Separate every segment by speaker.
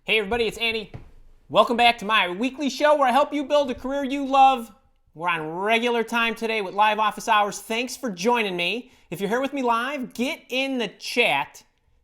Speaker 1: Hey everybody, it's Andy. Welcome back to my weekly show where I help you build a career you love. We're on regular time today with live office hours. Thanks for joining me. If you're here with me live, get in the chat.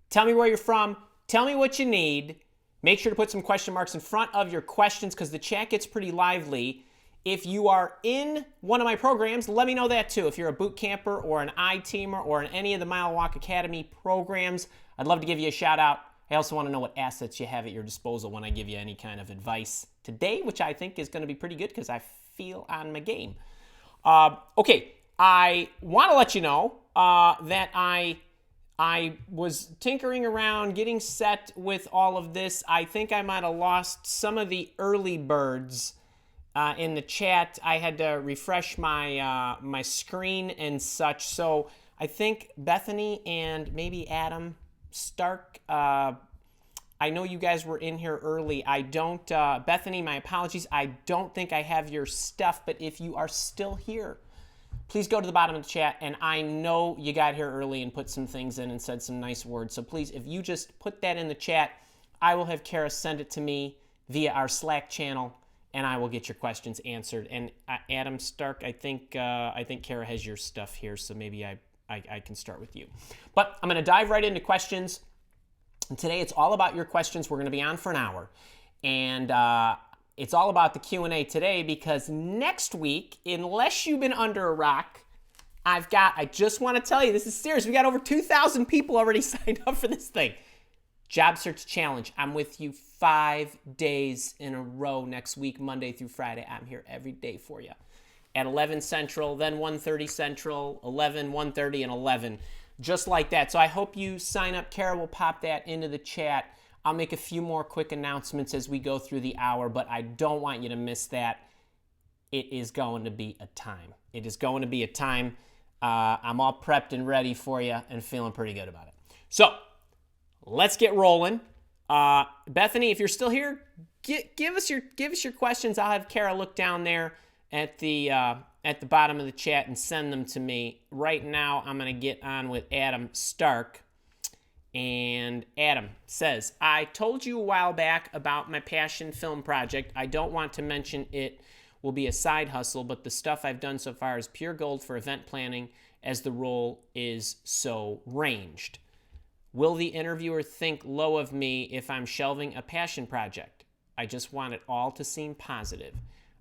Speaker 1: Tell me where you're from. Tell me what you need. Make sure to put some question marks in front of your questions because the chat gets pretty lively. If you are in one of my programs, let me know that too. If you're a boot camper or an I-teamer or in any of the Mile Walk Academy programs, I'd love to give you a shout out. I also want to know what assets you have at your disposal when I give you any kind of advice today, which I think is going to be pretty good because I feel on my game. Okay, I want to let you know that I was tinkering around, getting set with all of this. I think I might have lost some of the early birds in the chat. I had to refresh my my screen and such. So I think Bethany and maybe Adam Stark, I know you guys were in here early. I don't, Bethany, my apologies. I don't think I have your stuff, but if you are still here, please go to the bottom of the chat. And I know you got here early and put some things in and said some nice words. So please, if you just put that in the chat, I will have Kara send it to me via our Slack channel, and I will get your questions answered. And Adam Stark, I think Kara has your stuff here, so maybe I can start with you. But I'm going to dive right into questions. And today it's all about your questions. We're going to be on for an hour. And it's all about the Q&A today because next week, unless you've been under a rock, I just want to tell you, this is serious. We got over 2,000 people already signed up for this thing. Job Search Challenge. I'm with you 5 days in a row next week, Monday through Friday. I'm here every day for you. At 11 Central, then 1:30 Central, 11, 1:30, and 11. Just like that. So I hope you sign up. Kara will pop that into the chat. I'll make a few more quick announcements as we go through the hour, but I don't want you to miss that. It is going to be a time. It is going to be a time. I'm all prepped and ready for you and feeling pretty good about it. So let's get rolling. Bethany, if you're still here, give us your questions. I'll have Kara look down there at the bottom of the chat and send them to me. Right now, I'm going to get on with Adam Stark. And Adam says, I told you a while back about my passion film project. I don't want to mention it will be a side hustle, but the stuff I've done so far is pure gold for event planning as the role is so ranged. Will the interviewer think low of me if I'm shelving a passion project? I just want it all to seem positive.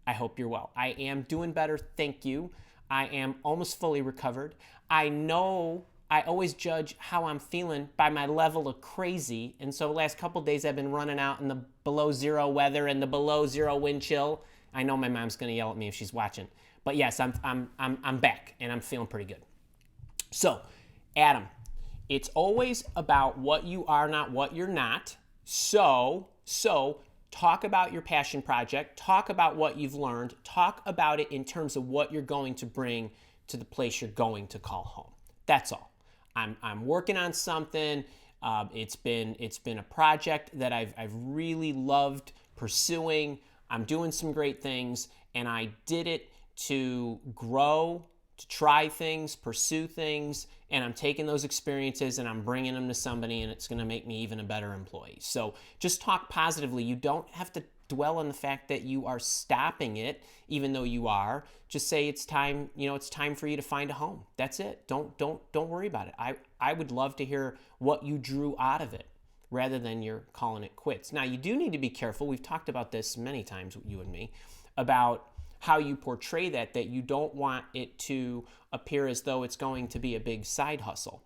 Speaker 1: I hope you're well. I am doing better, thank you. I am almost fully recovered. I know I always judge how I'm feeling by my level of crazy, and so the last couple days I've been running out in the below zero weather and the below zero wind chill. I know my mom's gonna yell at me if she's watching, but yes, I'm back and I'm feeling pretty good. So, Adam, it's always about what you are, not what you're not. So talk about your passion project, talk about what you've learned, talk about it in terms of what you're going to bring to the place you're going to call home. That's all. I'm working on something. It's been a project that I've really loved pursuing. I'm doing some great things, and I did it to grow, to try things, pursue things, and I'm taking those experiences and I'm bringing them to somebody, and it's going to make me even a better employee. So just talk positively. You don't have to dwell on the fact that you are stopping it, even though you are. Just say it's time, it's time for you to find a home. That's it. Don't worry about it. I would love to hear what you drew out of it rather than you're calling it quits. Now, you do need to be careful. We've talked about this many times, you and me, about how you portray that you don't want it to appear as though it's going to be a big side hustle.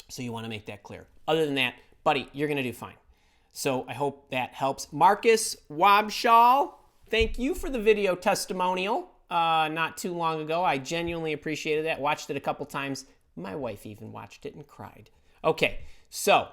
Speaker 1: So you want to make that clear. Other than that, buddy, you're going to do fine. So I hope that helps. Marcus Wabshall, thank you for the video testimonial not too long ago. I genuinely appreciated that. Watched it a couple times. My wife even watched it and cried. Okay, so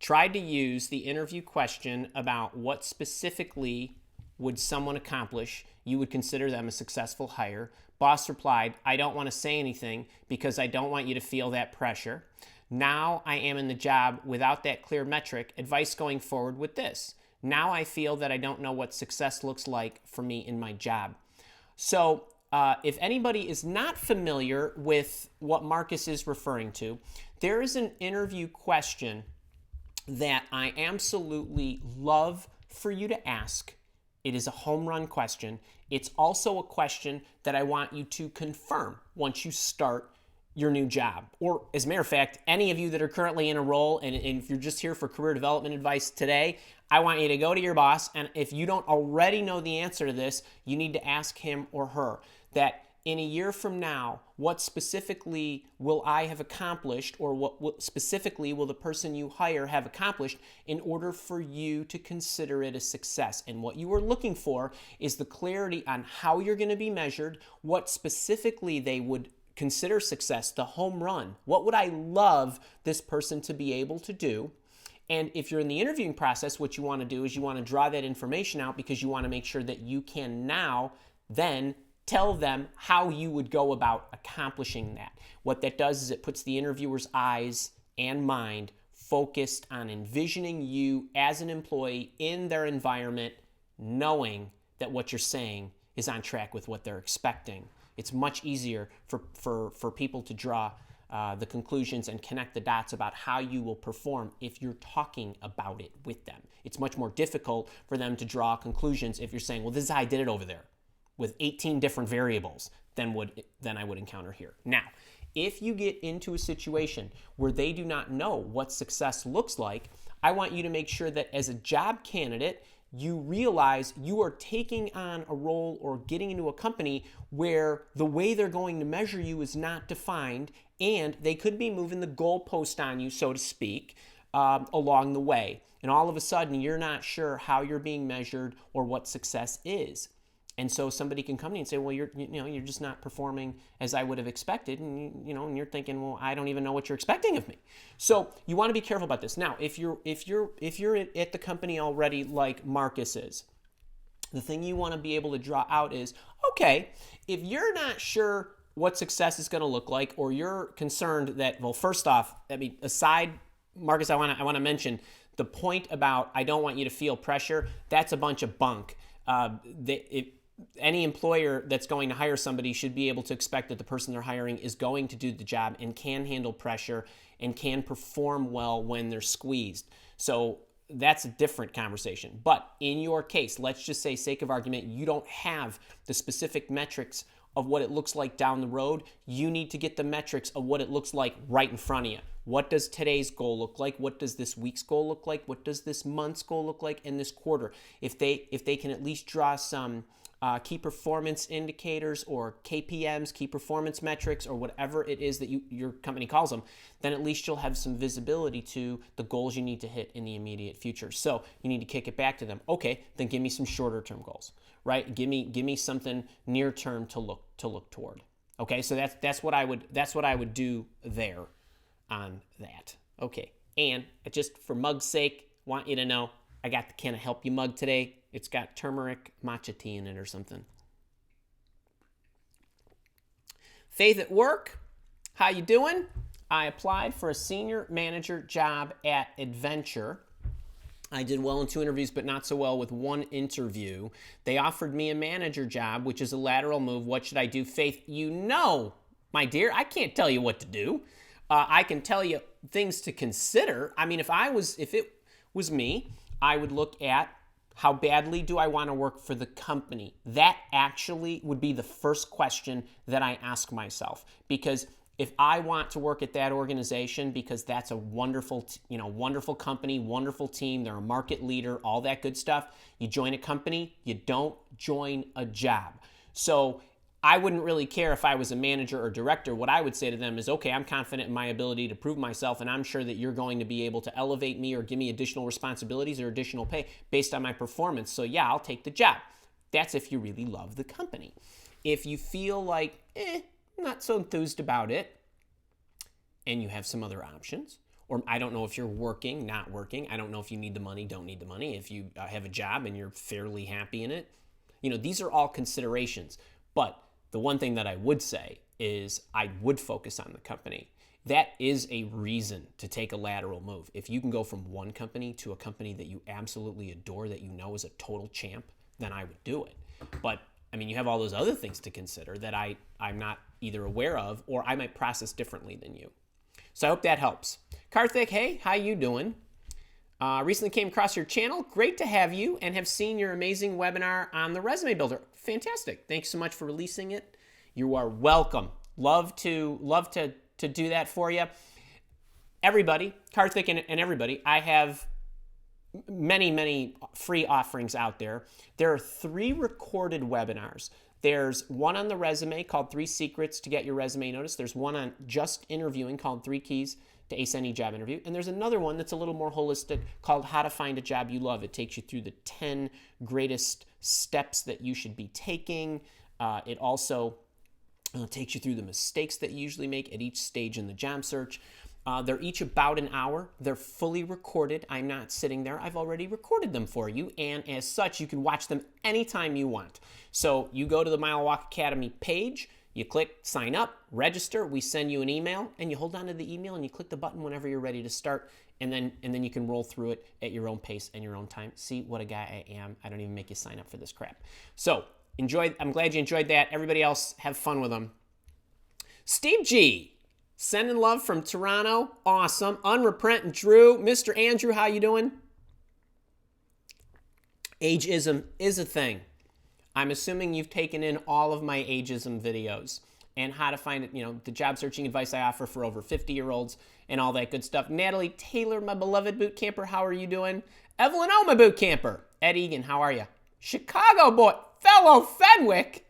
Speaker 1: tried to use the interview question about what specifically would someone accomplish you would consider them a successful hire. Boss replied, I don't want to say anything because I don't want you to feel that pressure. Now I am in the job without that clear metric. Advice going forward with this. Now I feel that I don't know what success looks like for me in my job. So if anybody is not familiar with what Marcus is referring to, there is an interview question that I absolutely love for you to ask. It is a home run question. It's also a question that I want you to confirm once you start your new job. Or, as a matter of fact, any of you that are currently in a role, and if you're just here for career development advice today, I want you to go to your boss, and if you don't already know the answer to this, you need to ask him or her that in a year from now, what specifically will I have accomplished, or what specifically will the person you hire have accomplished in order for you to consider it a success? And what you are looking for is the clarity on how you're going to be measured, what specifically they would consider success, the home run. What would I love this person to be able to do? And if you're in the interviewing process, what you want to do is you want to draw that information out because you want to make sure that you can now then tell them how you would go about accomplishing that. What that does is it puts the interviewer's eyes and mind focused on envisioning you as an employee in their environment, knowing that what you're saying is on track with what they're expecting. It's much easier for people to draw the conclusions and connect the dots about how you will perform if you're talking about it with them. It's much more difficult for them to draw conclusions if you're saying, well, this is how I did it over there, with 18 different variables than I would encounter here. Now, if you get into a situation where they do not know what success looks like, I want you to make sure that as a job candidate, you realize you are taking on a role or getting into a company where the way they're going to measure you is not defined, and they could be moving the goalpost on you, so to speak, along the way. And all of a sudden, you're not sure how you're being measured or what success is. And so somebody can come to you and say, well, you're just not performing as I would have expected. And you're thinking, well, I don't even know what you're expecting of me. So you want to be careful about this. Now, if you're at the company already like Marcus is, the thing you want to be able to draw out is, okay, if you're not sure what success is going to look like, or you're concerned that, well, first off, aside, Marcus, I want to mention the point about I don't want you to feel pressure. That's a bunch of bunk. Any employer that's going to hire somebody should be able to expect that the person they're hiring is going to do the job and can handle pressure and can perform well when they're squeezed. So that's a different conversation. But in your case, let's just say, sake of argument, you don't have the specific metrics of what it looks like down the road. You need to get the metrics of what it looks like right in front of you. What does today's goal look like? What does this week's goal look like? What does this month's goal look like? And this quarter? If they can at least draw some key performance indicators or KPMs, key performance metrics, or whatever it is that your company calls them, then at least you'll have some visibility to the goals you need to hit in the immediate future. So you need to kick it back to them. Okay, then give me some shorter term goals, right? Give me something near term to look toward. Okay, so that's what I would do there on that. Okay, and just for mug's sake, want you to know I got the Can I Help You mug today. It's got turmeric matcha tea in it or something. Faith at work, how you doing? I applied for a senior manager job at Adventure. I did well in 2 interviews, but not so well with 1 interview. They offered me a manager job, which is a lateral move. What should I do? Faith, my dear, I can't tell you what to do. I can tell you things to consider. I mean, if it was me, I would look at how badly do I want to work for the company. That actually would be the first question that I ask myself, because if I want to work at that organization because that's a wonderful, wonderful company, wonderful team, they're a market leader, all that good stuff, you join a company, you don't join a job. So I wouldn't really care if I was a manager or director. What I would say to them is, okay, I'm confident in my ability to prove myself, and I'm sure that you're going to be able to elevate me or give me additional responsibilities or additional pay based on my performance. So yeah, I'll take the job. That's if you really love the company. If you feel like, not so enthused about it, and you have some other options, or I don't know if you're working, not working, I don't know if you need the money, don't need the money, if you have a job and you're fairly happy in it, these are all considerations. But the one thing that I would say is I would focus on the company. That is a reason to take a lateral move. If you can go from one company to a company that you absolutely adore, that you know is a total champ, then I would do it. But you have all those other things to consider that I'm not either aware of, or I might process differently than you. So I hope that helps. Karthik, hey, how you doing? Recently came across your channel. Great to have you, and have seen your amazing webinar on the resume builder. Fantastic. Thanks so much for releasing it. You are welcome. Love to do that for you. Everybody, Karthik and everybody, I have many free offerings out there. There are 3 recorded webinars. There's one on the resume called 3 Secrets to Get Your Resume Noticed. There's one on just interviewing called 3 Keys to Ace Any Job Interview. And there's another one that's a little more holistic called How to Find a Job You Love. It takes you through the 10 greatest steps that you should be taking. It also takes you through the mistakes that you usually make at each stage in the job search. They're each about an hour. They're fully recorded. I'm not sitting there. I've already recorded them for you, and as such, you can watch them anytime you want. So you go to the Mile Walk Academy page, you click sign up, register, we send you an email, and you hold on to the email and you click the button whenever you're ready to start, and then you can roll through it at your own pace and your own time. See what a guy I am. I don't even make you sign up for this crap. So enjoy. I'm glad you enjoyed that. Everybody else, have fun with them. Steve G. Sending love from Toronto. Awesome. Unrepentant Drew. Mr. Andrew, how you doing? Ageism is a thing. I'm assuming you've taken in all of my ageism videos and how to find it, the job searching advice I offer for over 50-year-olds and all that good stuff. Natalie Taylor, my beloved boot camper, how are you doing? Evelyn O, my boot camper. Ed Egan, how are you? Chicago boy, fellow Fenwick.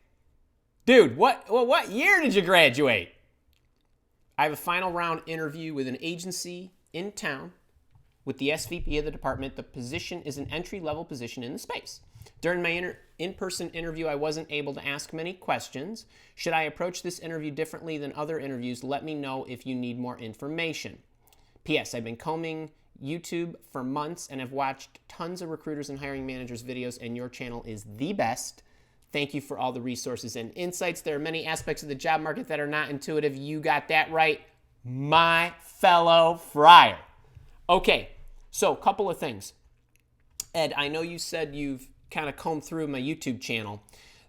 Speaker 1: Dude, what year did you graduate? I have a final round interview with an agency in town with the SVP of the department. The position is an entry-level position in the space. During my in-person interview, I wasn't able to ask many questions. Should I approach this interview differently than other interviews? Let me know if you need more information. P.S. I've been combing YouTube for months and have watched tons of recruiters and hiring managers' videos, and your channel is the best. Thank you for all the resources and insights. There are many aspects of the job market that are not intuitive. You got that right, my fellow friar. Okay, so a couple of things. Ed, I know you said you've kind of combed through my YouTube channel.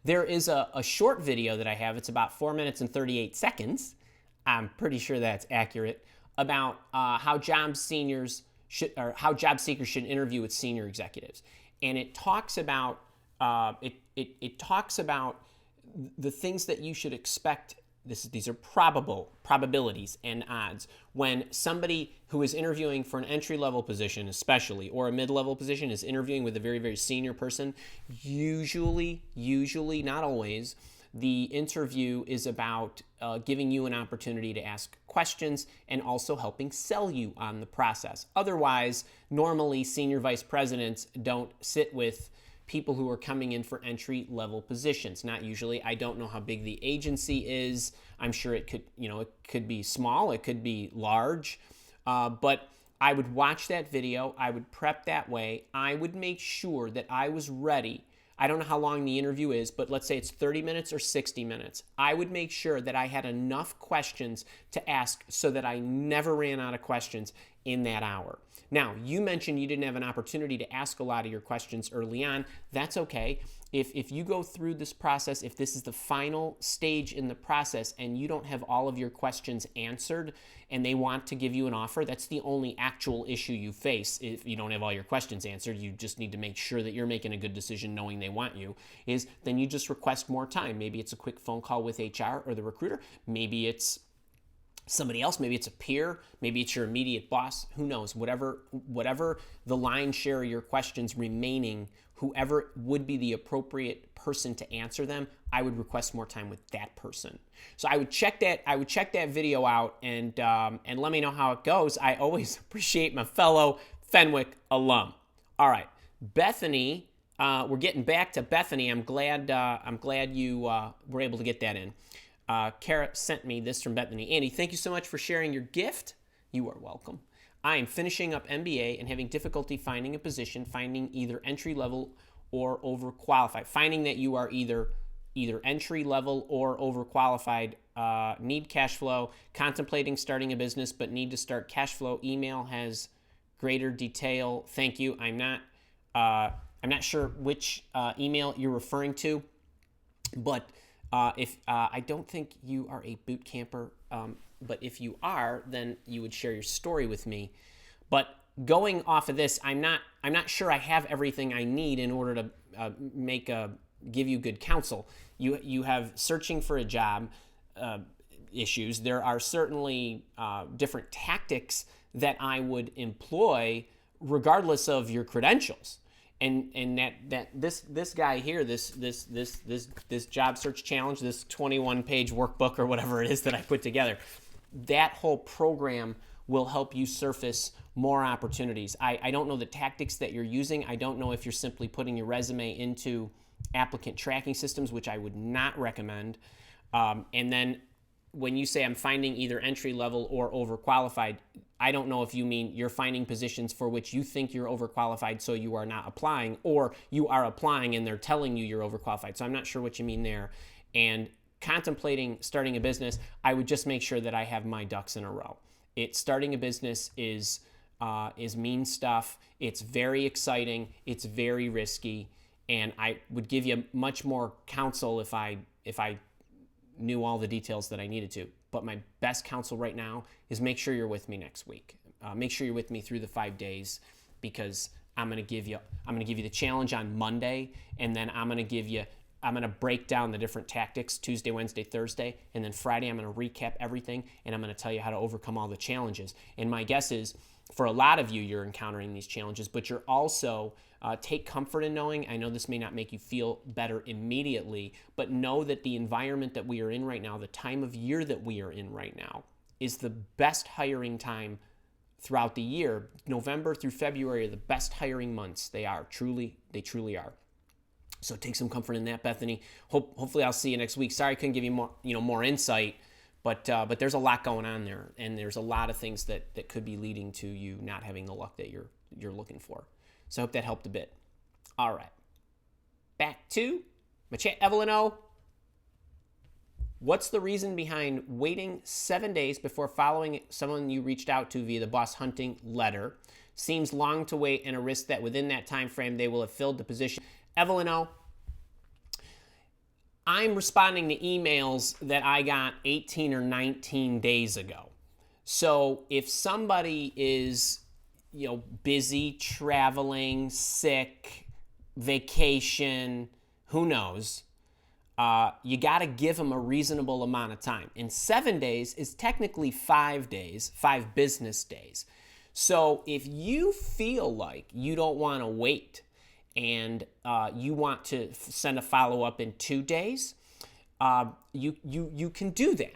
Speaker 1: There is a short video that I have. It's about 4 minutes and 38 seconds. I'm pretty sure that's accurate, about how job seekers should interview with senior executives. And it talks about it talks about the things that you should expect. These are probabilities and odds. When somebody who is interviewing for an entry-level position, especially, or a mid-level position, is interviewing with a very, very senior person, usually, not always, the interview is about giving you an opportunity to ask questions and also helping sell you on the process. Otherwise, normally, senior vice presidents don't sit with people who are coming in for entry-level positions. Not usually. I don't know how big the agency is. I'm sure it could be small, it could be large, but I would watch that video. I would prep that way. I would make sure that I was ready. I don't know how long the interview is, but let's say it's 30 minutes or 60 minutes. I would make sure that I had enough questions to ask so that I never ran out of questions in that hour. Now, you mentioned you didn't have an opportunity to ask a lot of your questions early on. That's okay. If you go through this process, if this is the final stage in the process and you don't have all of your questions answered and they want to give you an offer, that's the only actual issue you face. If you don't have all your questions answered, you just need to make sure that you're making a good decision knowing they want you, then you just request more time. Maybe it's a quick phone call with HR or the recruiter. Maybe it's somebody else, maybe it's a peer, maybe it's your immediate boss, who knows, whatever the lion's share of your questions remaining, whoever would be the appropriate person to answer them, I would request more time with that person. So I would check that video out and let me know how it goes. I always appreciate my fellow Fenwick alum. All right, Bethany, we're getting back to Bethany. I'm glad you were able to get that in. Kara sent me this from Bethany. Andy, thank you so much for sharing your gift. You are welcome. I am finishing up MBA and having difficulty finding a position, finding either entry level or overqualified. Finding that you are either entry level or overqualified, need cash flow, contemplating starting a business but need to start cash flow. Email has greater detail. Thank you. I'm not sure which email you're referring to, but if I don't think you are a boot camper, but if you are, then you would share your story with me. But going off of this, I'm not sure I have everything I need in order to give you good counsel. You have searching for a job issues. There are certainly different tactics that I would employ regardless of your credentials. And that this guy here, this job search challenge, this 21-page workbook or whatever it is that I put together, that whole program will help you surface more opportunities. I don't know the tactics that you're using. I don't know if you're simply putting your resume into applicant tracking systems, which I would not recommend. And then when you say I'm finding either entry level or overqualified, I don't know if you mean you're finding positions for which you think you're overqualified, so you are not applying, or you are applying and they're telling you you're overqualified. So I'm not sure what you mean there. And contemplating starting a business, I would just make sure that I have my ducks in a row. Starting a business is mean stuff. It's very exciting. It's very risky, and I would give you much more counsel if I knew all the details that I needed to. But my best counsel right now is make sure you're with me next week. Make sure you're with me through the 5 days, because I'm going to give you the challenge on Monday, and then I'm going to break down the different tactics Tuesday, Wednesday, Thursday, and then Friday I'm going to recap everything, and I'm going to tell you how to overcome all the challenges. And my guess is for a lot of you, you're encountering these challenges, but you're also take comfort in knowing, I know this may not make you feel better immediately, but know that the environment that we are in right now, the time of year that we are in right now, is the best hiring time throughout the year. November through February are the best hiring months. They truly are. So take some comfort in that, Bethany. Hopefully I'll see you next week. Sorry I couldn't give you more insight, but there's a lot going on there, and there's a lot of things that could be leading to you not having the luck that you're looking for. So I hope that helped a bit. All right. Back to my chat. Evelyn O. What's the reason behind waiting 7 days before following someone you reached out to via the boss hunting letter? Seems long to wait, and a risk that within that time frame they will have filled the position. Evelyn O., I'm responding to emails that I got 18 or 19 days ago. So if somebody is busy, traveling, sick, vacation, who knows, you got to give them a reasonable amount of time. And 7 days is technically 5 days, 5 business days. So if you feel like you don't want to wait and you want to send a follow-up in 2 days, you can do that.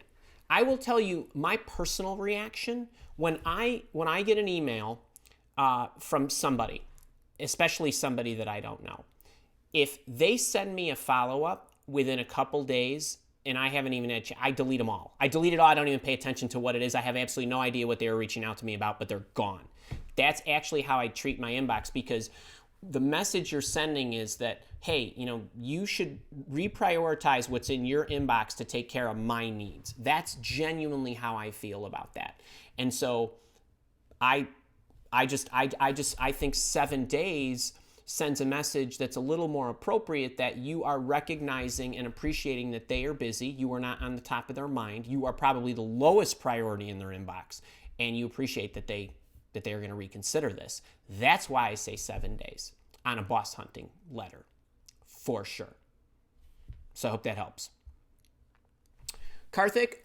Speaker 1: I will tell you my personal reaction when I get an email from somebody, especially somebody that I don't know. If they send me a follow-up within a couple days and I haven't even had I delete them all. I delete it all. I don't even pay attention to what it is. I have absolutely no idea what they were reaching out to me about, but they're gone. That's actually how I treat my inbox, because the message you're sending is that, hey, you should reprioritize what's in your inbox to take care of my needs. That's genuinely how I feel about that. And so I think 7 days sends a message that's a little more appropriate, that you are recognizing and appreciating that they are busy. You are not on the top of their mind. You are probably the lowest priority in their inbox, and you appreciate that they are going to reconsider this. That's why I say 7 days on a boss hunting letter, for sure. So I hope that helps. Karthik,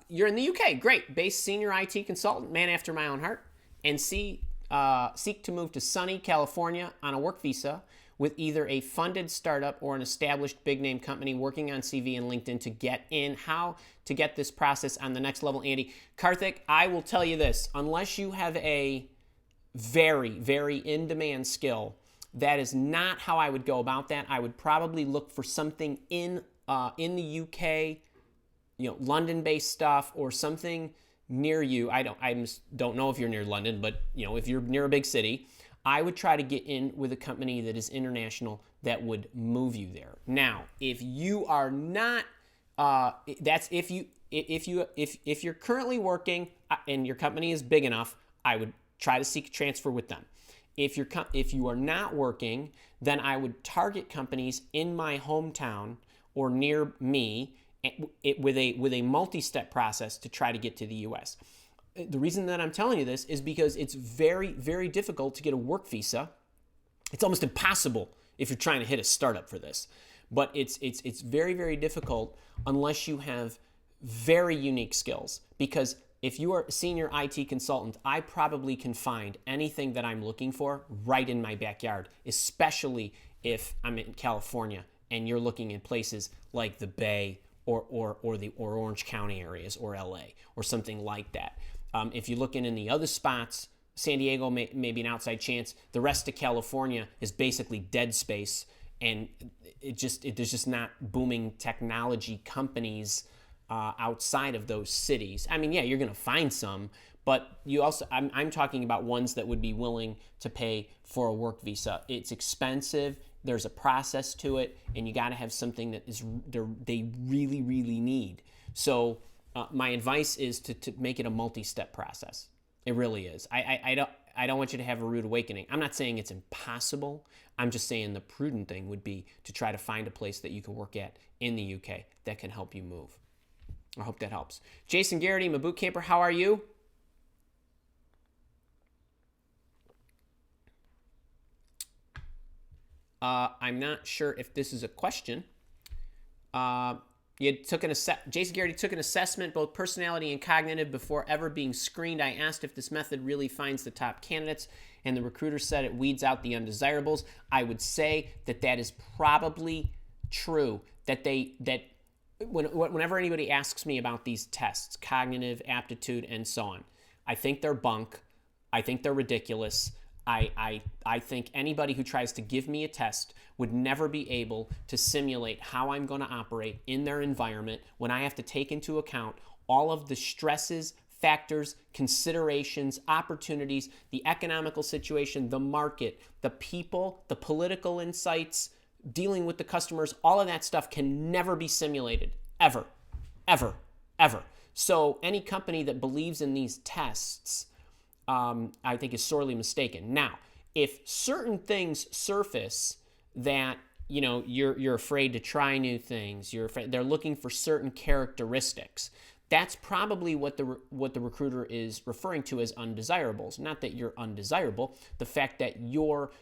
Speaker 1: you're in the UK. Great. Base senior IT consultant, man after my own heart, and seek to move to sunny California on a work visa with either a funded startup or an established big name company, working on CV and LinkedIn to get in. How to get this process on the next level, Andy? Karthik, I will tell you this. Unless you have a very, very in-demand skill, that is not how I would go about that. I would probably look for something in the UK, London-based stuff, or something near you. I don't know if you're near London, but if you're near a big city, I would try to get in with a company that is international that would move you there. Now, if you are not, if you're currently working and your company is big enough, I would try to seek a transfer with them. If you are not working, then I would target companies in my hometown or near me with a multi-step process to try to get to the U.S. the reason that I'm telling you this is because it's very, very difficult to get a work visa. It's almost impossible if you're trying to hit a startup for this. But it's very, very difficult unless you have very unique skills. Because if you are a senior IT consultant, I probably can find anything that I'm looking for right in my backyard, especially if I'm in California and you're looking in places like the Bay or Orange County areas or LA or something like that. If you're looking in the other spots, San Diego may be an outside chance. The rest of California is basically dead space, and there's just not booming technology companies outside of those cities. I mean, yeah, you're going to find some, but you also, I'm talking about ones that would be willing to pay for a work visa. It's expensive. There's a process to it, and you got to have something that they really, really need. So my advice is to make it a multi-step process. It really is. I don't want you to have a rude awakening. I'm not saying it's impossible. I'm just saying the prudent thing would be to try to find a place that you can work at in the UK that can help you move. I hope that helps. Jason Garrity, I'm a boot camper. How are you? I'm not sure if this is a question. Jason Garrity took an assessment, both personality and cognitive, before ever being screened. I asked if this method really finds the top candidates, and the recruiter said it weeds out the undesirables. I would say that is probably true. Whenever anybody asks me about these tests, cognitive, aptitude, and so on, I think they're bunk. I think they're ridiculous. I think anybody who tries to give me a test would never be able to simulate how I'm going to operate in their environment when I have to take into account all of the stresses, factors, considerations, opportunities, the economical situation, the market, the people, the political insights, dealing with the customers. All of that stuff can never be simulated, ever, ever, ever. So any company that believes in these tests, I think, is sorely mistaken. Now, if certain things surface that you're afraid to try new things, they're looking for certain characteristics, that's probably what the recruiter is referring to as undesirables. Not that you're undesirable, the fact that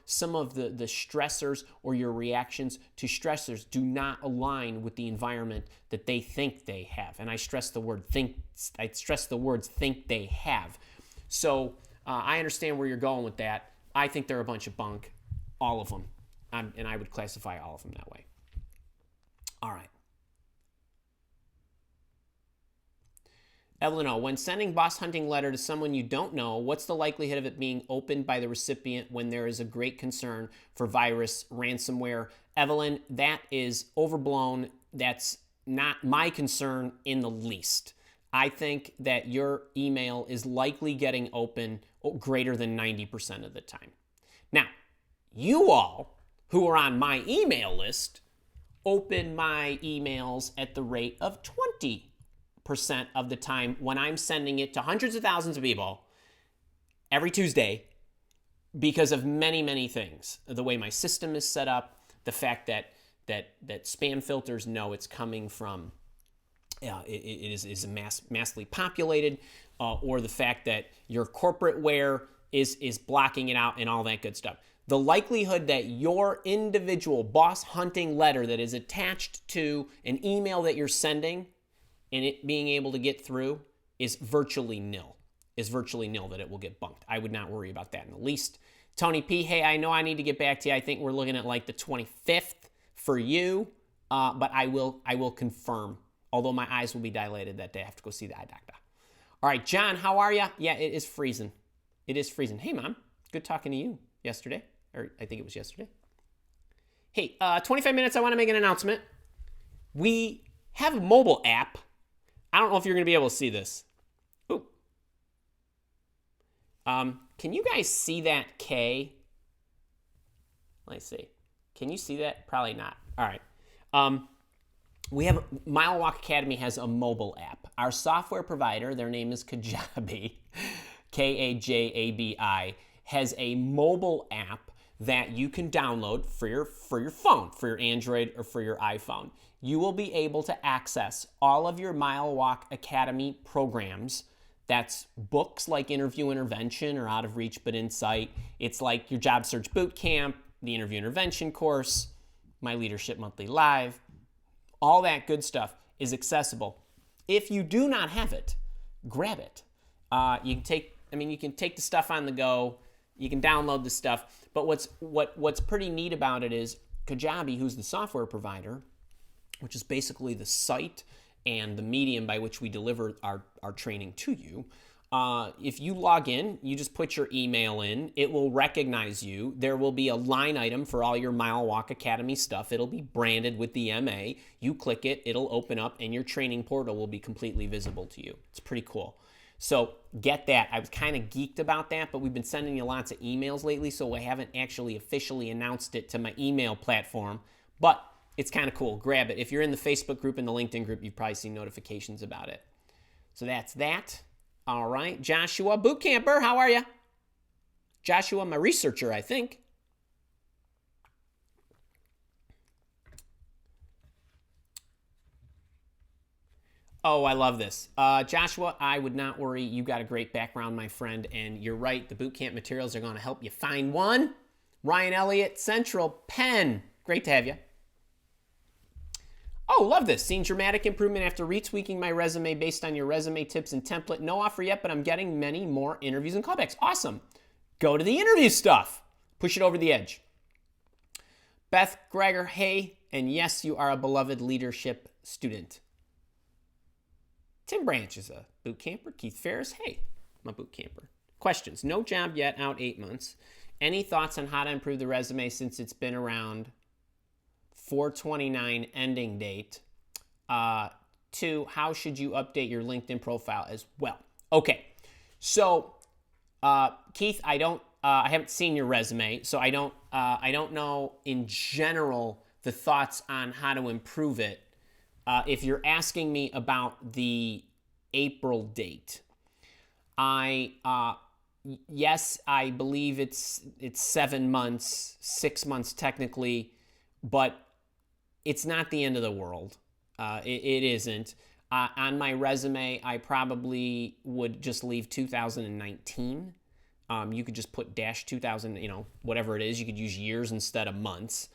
Speaker 1: some of the stressors or your reactions to stressors do not align with the environment that they think they have. And I stress the word think. I stress the words think they have. So I understand where you're going with that. I think they're a bunch of bunk, all of them. And I would classify all of them that way. All right. Evelyn O., when sending boss hunting letter to someone you don't know, what's the likelihood of it being opened by the recipient when there is a great concern for virus, ransomware? Evelyn, that is overblown. That's not my concern in the least. I think that your email is likely getting open greater than 90% of the time. Now, you all who are on my email list open my emails at the rate of 20% of the time when I'm sending it to hundreds of thousands of people every Tuesday because of many, many things. The way my system is set up, the fact that spam filters know it's coming from it is massively populated, or the fact that your corporate ware is blocking it out and all that good stuff. The likelihood that your individual boss hunting letter that is attached to an email that you're sending and it being able to get through is virtually nil. That it will get bunked. I would not worry about that in the least. Tony P., hey, I know I need to get back to you. I think we're looking at like the 25th for you, but I will confirm. Although my eyes will be dilated that day. I have to go see the eye doctor. All right, John, how are you? Yeah, it is freezing. It is freezing. Hey, Mom. Good talking to you yesterday. Or I think it was yesterday. Hey, 25 minutes, I want to make an announcement. We have a mobile app. I don't know if you're going to be able to see this. Ooh. Can you guys see that K? Let's see. Can you see that? Probably not. All right. We have Mile Walk Academy has a mobile app. Our software provider, their name is Kajabi, Kajabi, has a mobile app that you can download for your phone, for your Android or for your iPhone. You will be able to access all of your Mile Walk Academy programs That's books like Interview Intervention or Out of Reach but in Sight. It's like your Job Search Boot Camp, the Interview Intervention course, my Leadership Monthly Live. All that good stuff is accessible. If you do not have it, grab it. You can take the stuff on the go. You can download the stuff. But what's pretty neat about it is Kajabi, who's the software provider, which is basically the site and the medium by which we deliver our training to you. If you log in, you just put your email in. It will recognize you. There will be a line item for all your Mile Walk Academy stuff. It'll be branded with the MA. You click it, it'll open up, and your training portal will be completely visible to you. It's pretty cool. So get that. I was kind of geeked about that, but we've been sending you lots of emails lately, so I haven't actually officially announced it to my email platform. But it's kind of cool. Grab it. If you're in the Facebook group and the LinkedIn group, you've probably seen notifications about it. So that's that. All right. Joshua, boot camper, how are you? Joshua, my researcher, I think. Oh, I love this. Joshua, I would not worry. You got a great background, my friend, and you're right. The boot camp materials are going to help you find one. Ryan Elliott, Central Penn. Great to have you. Oh, love this. Seen dramatic improvement after retweaking my resume based on your resume tips and template. No offer yet, but I'm getting many more interviews and callbacks. Awesome. Go to the interview stuff. Push it over the edge. Beth Greger, hey, and yes, you are a beloved leadership student. Tim Branch is a boot camper. Keith Ferris, hey, I'm a boot camper. Questions. No job yet, out 8 months. Any thoughts on how to improve the resume since it's been around 4/29 ending date? 2, how should you update your LinkedIn profile as well? Okay, so Keith, I haven't seen your resume, so I don't know in general the thoughts on how to improve it. If you're asking me about the April date, yes, I believe it's 7 months, 6 months technically, but it's not the end of the world. It isn't. On my resume, I probably would just leave 2019. You could just put -2000, whatever it is. You could use years instead of months.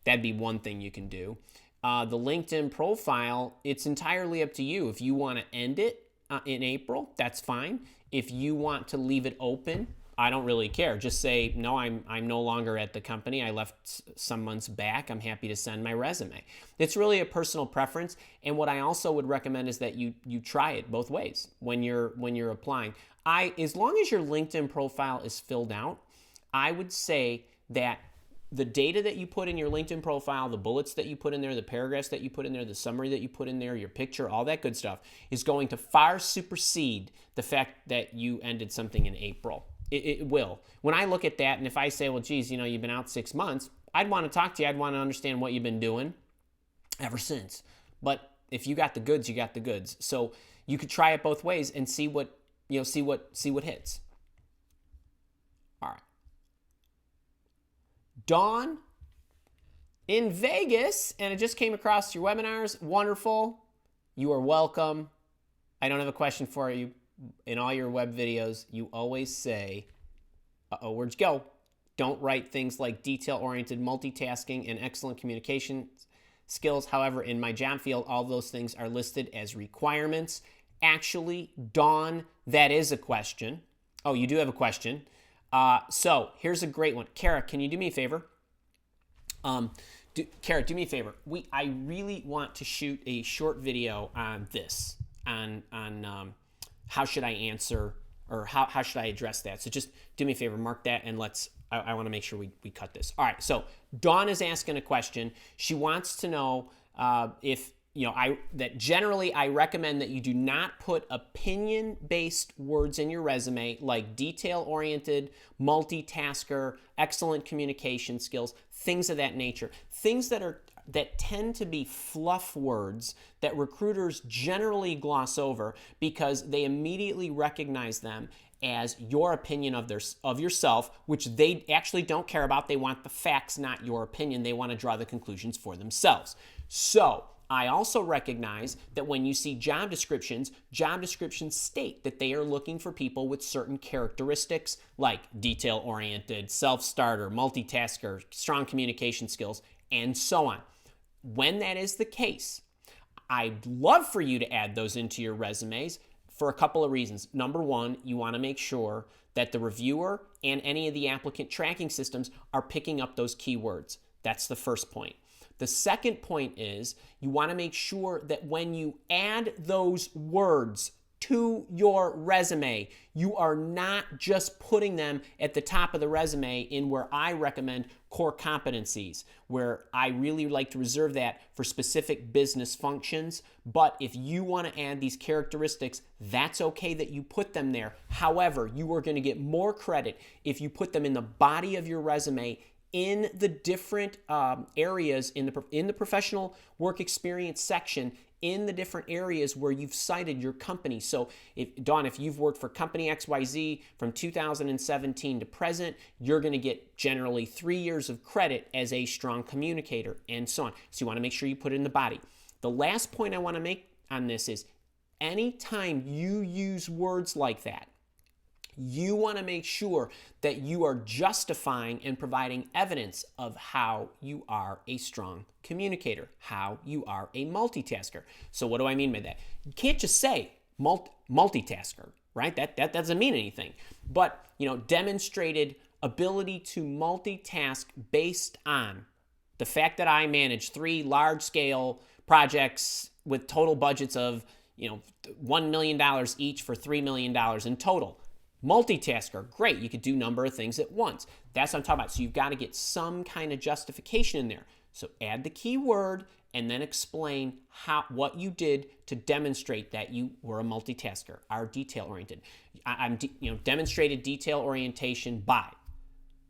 Speaker 1: That'd be one thing you can do. The LinkedIn profile, it's entirely up to you. If you want to end it in April, that's fine. If you want to leave it open, I don't really care. Just say, no, I'm no longer at the company. I left some months back. I'm happy to send my resume. It's really a personal preference. And what I also would recommend is that you try it both ways when you're applying. As long as your LinkedIn profile is filled out, I would say that the data that you put in your LinkedIn profile, the bullets that you put in there, the paragraphs that you put in there, the summary that you put in there, your picture, all that good stuff is going to far supersede the fact that you ended something in April. It will. When I look at that, and if I say, well, geez, you've been out 6 months, I'd want to talk to you. I'd want to understand what you've been doing ever since. But if you got the goods, you got the goods. So you could try it both ways and see what hits. All right. Dawn in Vegas, and it just came across your webinars. Wonderful. You are welcome. I don't have a question for you. In all your web videos, you always say, where'd you go? Don't write things like detail-oriented multitasking and excellent communication skills. However, in my job field, all those things are listed as requirements. Actually, Dawn, that is a question. Oh, you do have a question. So here's a great one. Kara, can you do me a favor? Kara, do me a favor. I really want to shoot a short video on this, on how should I answer, or how should I address that? So just do me a favor, mark that, and I want to make sure we cut this. All right, so Dawn is asking a question. She wants to know if, that generally I recommend that you do not put opinion-based words in your resume like detail-oriented, multitasker, excellent communication skills, things of that nature. Things that tend to be fluff words that recruiters generally gloss over because they immediately recognize them as your opinion of yourself, which they actually don't care about. They want the facts, not your opinion. They want to draw the conclusions for themselves. So I also recognize that when you see job descriptions state that they are looking for people with certain characteristics like detail-oriented, self-starter, multitasker, strong communication skills, and so on. When that is the case, I'd love for you to add those into your resumes for a couple of reasons. Number one, you want to make sure that the reviewer and any of the applicant tracking systems are picking up those keywords. That's the first point. The second point is you want to make sure that when you add those words to your resume, you are not just putting them at the top of the resume in where I recommend core competencies, where I really like to reserve that for specific business functions. But if you want to add these characteristics, that's okay that you put them there. However, you are going to get more credit if you put them in the body of your resume in the different areas in the professional work experience section, in the different areas where you've cited your company. So, Dawn, if you've worked for company XYZ from 2017 to present, you're going to get generally 3 years of credit as a strong communicator, and so on. So you want to make sure you put it in the body. The last point I want to make on this is anytime you use words like that, you want to make sure that you are justifying and providing evidence of how you are a strong communicator, how you are a multitasker. So what do I mean by that? You can't just say multitasker, right? That doesn't mean anything. But, demonstrated ability to multitask based on the fact that I manage 3 large-scale projects with total budgets of, $1 million each for $3 million in total. Multitasker, great. You could do a number of things at once. That's what I'm talking about. So you've got to get some kind of justification in there. So add the keyword and then explain what you did to demonstrate that you were a multitasker, are detail-oriented. Demonstrated detail orientation by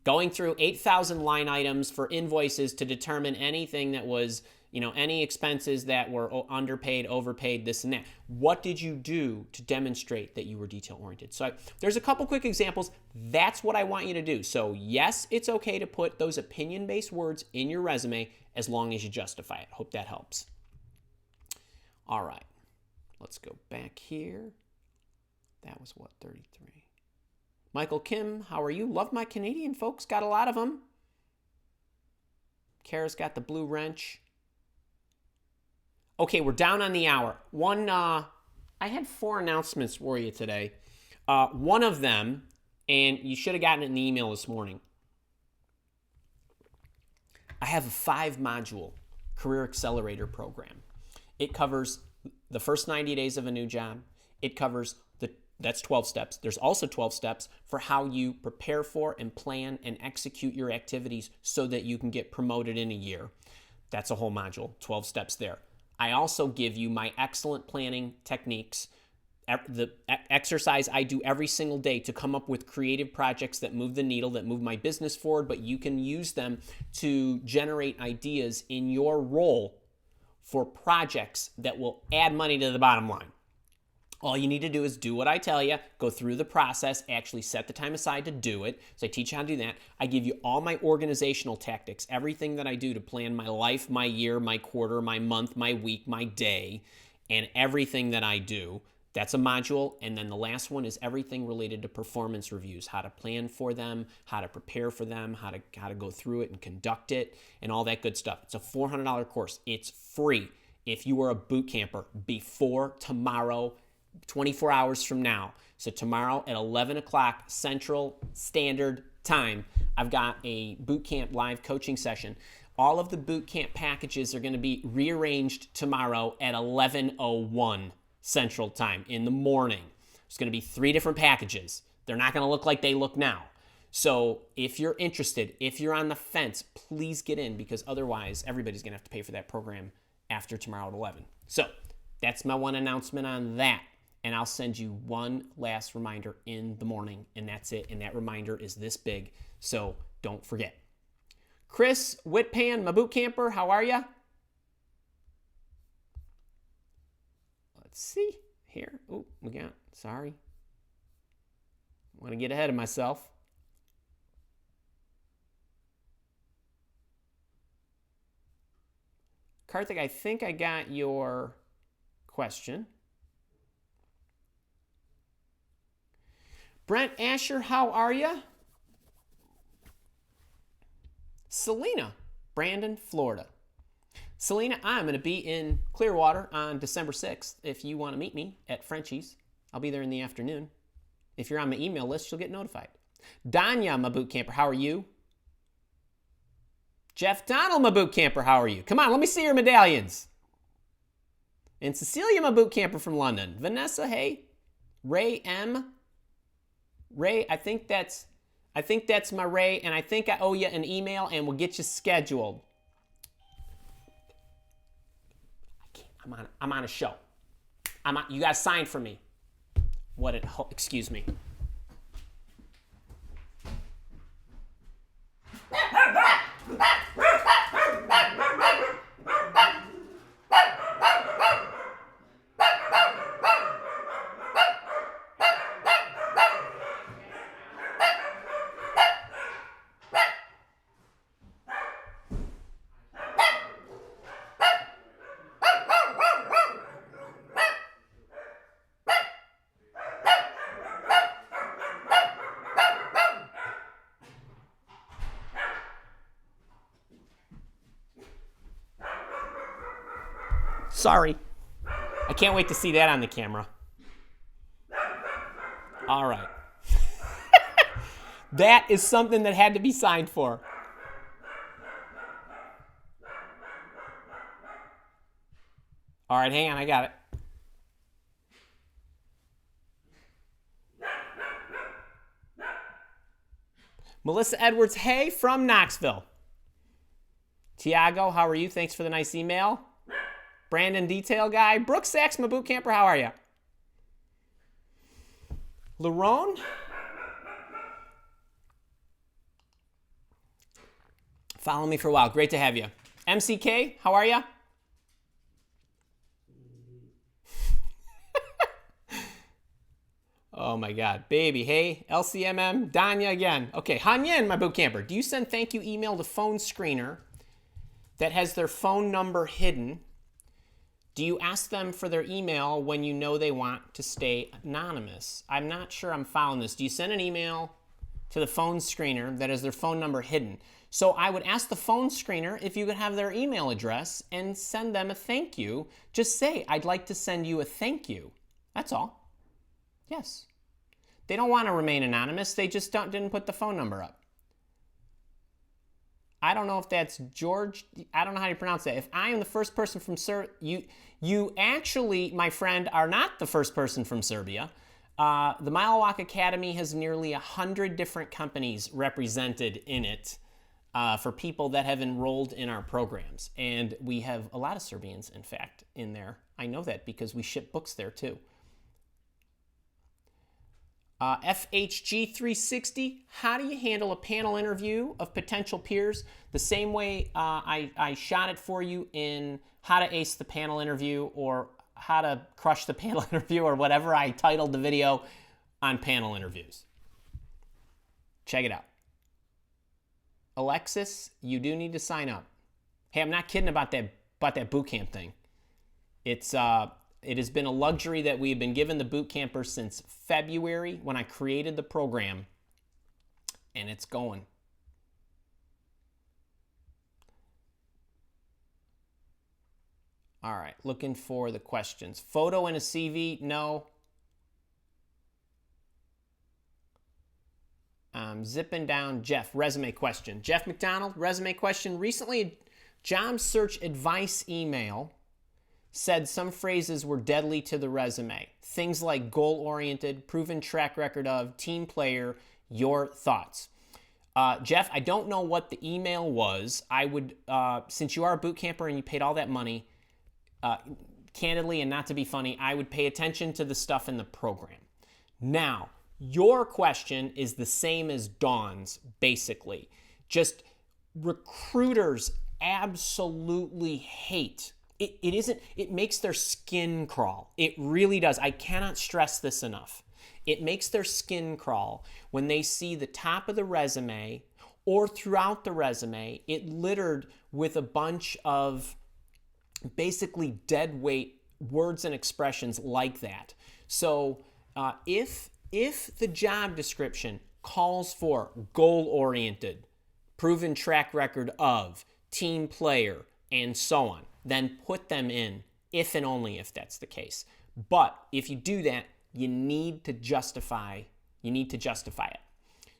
Speaker 1: going through 8,000 line items for invoices to determine anything that was, any expenses that were underpaid, overpaid, this and that. What did you do to demonstrate that you were detail-oriented? So there's a couple quick examples. That's what I want you to do. So yes, it's okay to put those opinion-based words in your resume as long as you justify it. Hope that helps. All right, let's go back here. That was what, 33? Michael Kim, how are you? Love my Canadian folks. Got a lot of them. Kara's got the blue wrench. Okay, we're down on the hour. I had 4 announcements for you today. One of them, and you should have gotten it in the email this morning. I have a 5-module career accelerator program. It covers the first 90 days of a new job. It covers that's 12 steps. There's also 12 steps for how you prepare for and plan and execute your activities so that you can get promoted in a year. That's a whole module, 12 steps there. I also give you my excellent planning techniques, the exercise I do every single day to come up with creative projects that move the needle, that move my business forward, but you can use them to generate ideas in your role for projects that will add money to the bottom line. All you need to do is do what I tell you, go through the process, actually set the time aside to do it. So I teach you how to do that. I give you all my organizational tactics, everything that I do to plan my life, my year, my quarter, my month, my week, my day, and everything that I do. That's a module. And then the last one is everything related to performance reviews, how to plan for them, how to prepare for them, how to go through it and conduct it, and all that good stuff. It's a $400 course. It's free if you are a boot camper before tomorrow, 24 hours from now. So tomorrow at 11 o'clock Central Standard Time, I've got a boot camp live coaching session. All of the boot camp packages are going to be rearranged tomorrow at 11:01 Central Time in the morning. There's going to be 3 different packages. They're not going to look like they look now. So if you're interested, if you're on the fence, please get in, because otherwise everybody's going to have to pay for that program after tomorrow at 11. So that's my one announcement on that. And I'll send you one last reminder in the morning, and that's it. And that reminder is this big, so don't forget. Chris Whitpan, my boot camper, how are you? Let's see here. Oh, sorry. I want to get ahead of myself. Karthik, I think I got your question. Brent Asher, how are you? Selena, Brandon, Florida. Selena, I'm going to be in Clearwater on December 6th. If you want to meet me at Frenchie's, I'll be there in the afternoon. If you're on my email list, you'll get notified. Danya, my boot camper, how are you? Jeff Donald, my boot camper, how are you? Come on, let me see your medallions. And Cecilia, my boot camper from London. Vanessa, hey. Ray M. Ray, I think that's my Ray, and I think I owe you an email, and we'll get you scheduled. I'm on a show. You guys signed for me. Excuse me. Sorry. I can't wait to see that on the camera. All right. That is something that had to be signed for. All right, hang on, I got it. Melissa Edwards, hey, from Knoxville. Tiago, how are you? Thanks for the nice email. Brandon, detail guy. Brooke Sachs, my boot camper, how are you? Lerone. Follow me for a while. Great to have you. MCK, how are you? Oh my God. Baby, hey. LCMM, Danya again. Okay, Hanyen, my boot camper. Do you send thank you email to phone screener that has their phone number hidden? Do you ask them for their email when you know they want to stay anonymous? I'm not sure I'm following this. Do you send an email to the phone screener that has their phone number hidden? So I would ask the phone screener if you could have their email address and send them a thank you. Just say, I'd like to send you a thank you. That's all. Yes. They don't want to remain anonymous. They just didn't put the phone number up. I don't know if that's George. I don't know how you pronounce that. If I am the first person from Serbia, you actually, my friend, are not the first person from Serbia. The Mile Walk Academy has nearly 100 different companies represented in it for people that have enrolled in our programs. And we have a lot of Serbians, in fact, in there. I know that because we ship books there too. FHG360, how do you handle a panel interview of potential peers? The same way I shot it for you in how to ace the panel interview or how to crush the panel interview or whatever I titled the video on panel interviews. Check it out. Alexis, you do need to sign up. Hey, I'm not kidding about that boot camp thing. It has been a luxury that we have been given the boot campers since February when I created the program, and it's going. All right, looking for the questions. Photo and a CV, no. Zipping down, Jeff, resume question. Jeff McDonald, resume question. Recently, a job search advice email said some phrases were deadly to the resume. Things like goal-oriented, proven track record of, team player, your thoughts. Jeff, I don't know what the email was. I would, since you are a boot camper and you paid all that money, candidly and not to be funny, I would pay attention to the stuff in the program. Now, your question is the same as Dawn's, basically. Just recruiters absolutely hate. It makes their skin crawl. It really does. I cannot stress this enough. It makes their skin crawl when they see the top of the resume or throughout the resume, it littered with a bunch of basically dead weight words and expressions like that. So if the job description calls for goal-oriented, proven track record of, team player, and so on, then put them in if and only if that's the case. But if you do that, you need to justify it.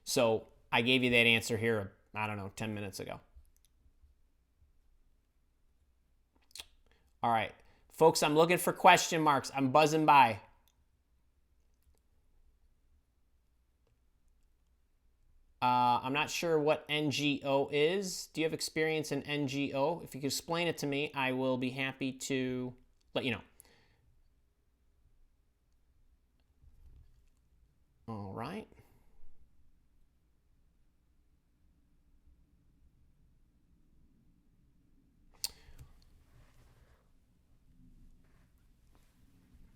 Speaker 1: So I gave you that answer here, I don't know, 10 minutes ago. All right, folks, I'm looking for question marks. I'm buzzing by. I'm not sure what NGO is. Do you have experience in NGO? If you could explain it to me, I will be happy to let you know. All right.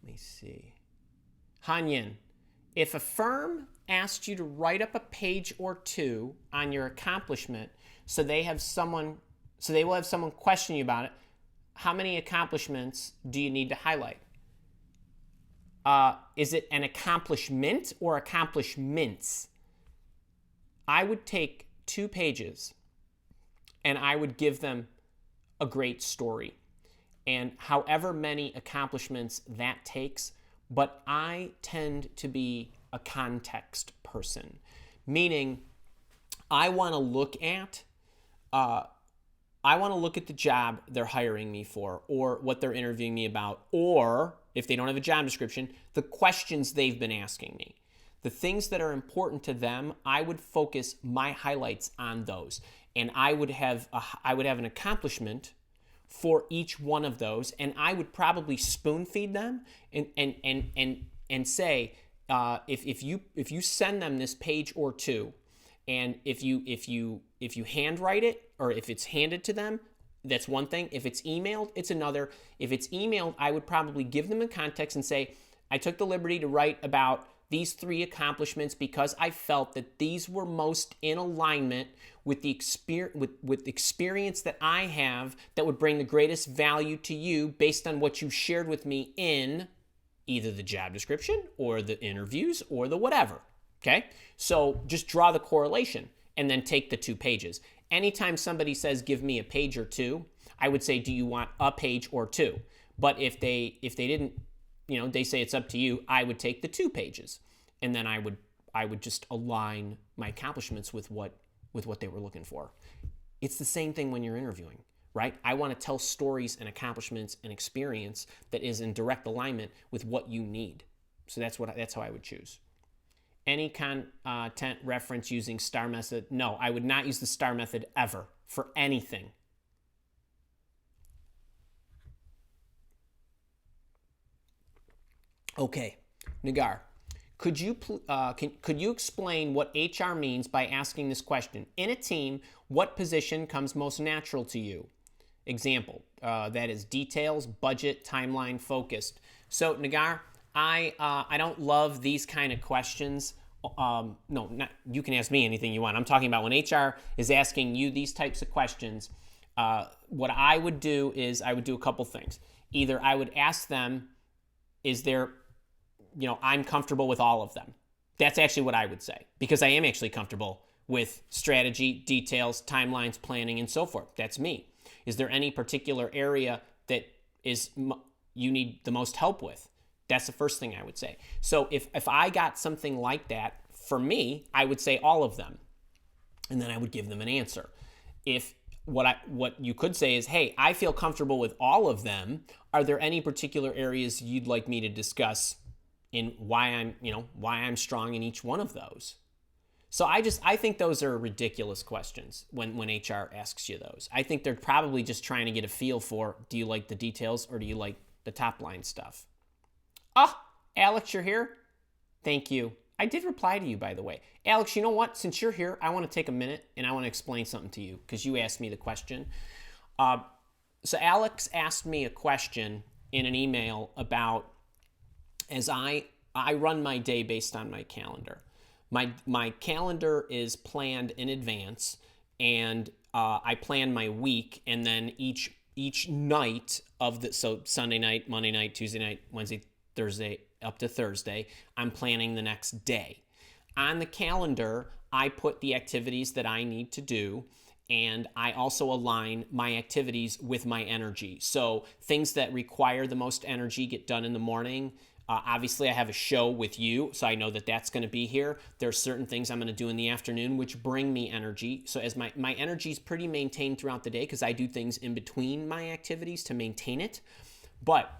Speaker 1: Let me see. Hanyin, if a firm asked you to write up a page or two on your accomplishment so they will have someone question you about it, how many accomplishments do you need to highlight? Is it an accomplishment or accomplishments? I would take 2 pages and I would give them a great story. And however many accomplishments that takes, but I tend to be a context person, meaning I want to look at the job they're hiring me for, or what they're interviewing me about, or if they don't have a job description, the questions they've been asking me. The things that are important to them, I would focus my highlights on those, and I would have an accomplishment for each one of those, and I would probably spoon feed them and say, if you send them this page or two, and if you handwrite it, or if it's handed to them, that's one thing. If it's emailed, it's another. If it's emailed, I would probably give them a context and say, I took the liberty to write about these 3 accomplishments because I felt that these were most in alignment with the experience that I have that would bring the greatest value to you based on what you shared with me in either the job description or the interviews or the whatever. Okay? So just draw the correlation and then take the 2 pages. Anytime somebody says, give me a page or 2, I would say, do you want a page or 2? But if they didn't, they say it's up to you, I would take the 2 pages. And then I would just align my accomplishments with what they were looking for. It's the same thing when you're interviewing, right? I want to tell stories and accomplishments and experience that is in direct alignment with what you need. So that's how I would choose. Any content reference using STAR method? No, I would not use the STAR method ever for anything. Okay, Nagar, could you explain what HR means by asking this question? In a team, what position comes most natural to you? Example, that is details, budget, timeline, focused. So Nagar, I don't love these kind of questions. You can ask me anything you want. I'm talking about when HR is asking you these types of questions. What I would do is I would do a couple things. Either I would ask them, is there, I'm comfortable with all of them. That's actually what I would say, because I am actually comfortable with strategy, details, timelines, planning, and so forth. That's me. Is there any particular area that you need the most help with? That's the first thing I would say. So if I got something like that, for me, I would say all of them, and then I would give them an answer. If what you could say is, hey, I feel comfortable with all of them. Are there any particular areas you'd like me to discuss in why I'm strong in each one of those? So I think those are ridiculous questions when HR asks you those. I think they're probably just trying to get a feel for, do you like the details or do you like the top line stuff? Alex, you're here? Thank you. I did reply to you, by the way. Alex, you know what? Since you're here, I want to take a minute and I want to explain something to you because you asked me the question. So Alex asked me a question in an email about, as I run my day based on my calendar. My calendar is planned in advance, and I plan my week, and then each each night of so Sunday night, Monday night, Tuesday night, Wednesday, Thursday, up to Thursday, I'm planning the next day. On the calendar, I put the activities that I need to do, and I also align my activities with my energy. So things that require the most energy get done in the morning. Obviously, I have a show with you, so I know that that's going to be here. There's certain things I'm going to do in the afternoon which bring me energy. So as my energy is pretty maintained throughout the day because I do things in between my activities to maintain it. But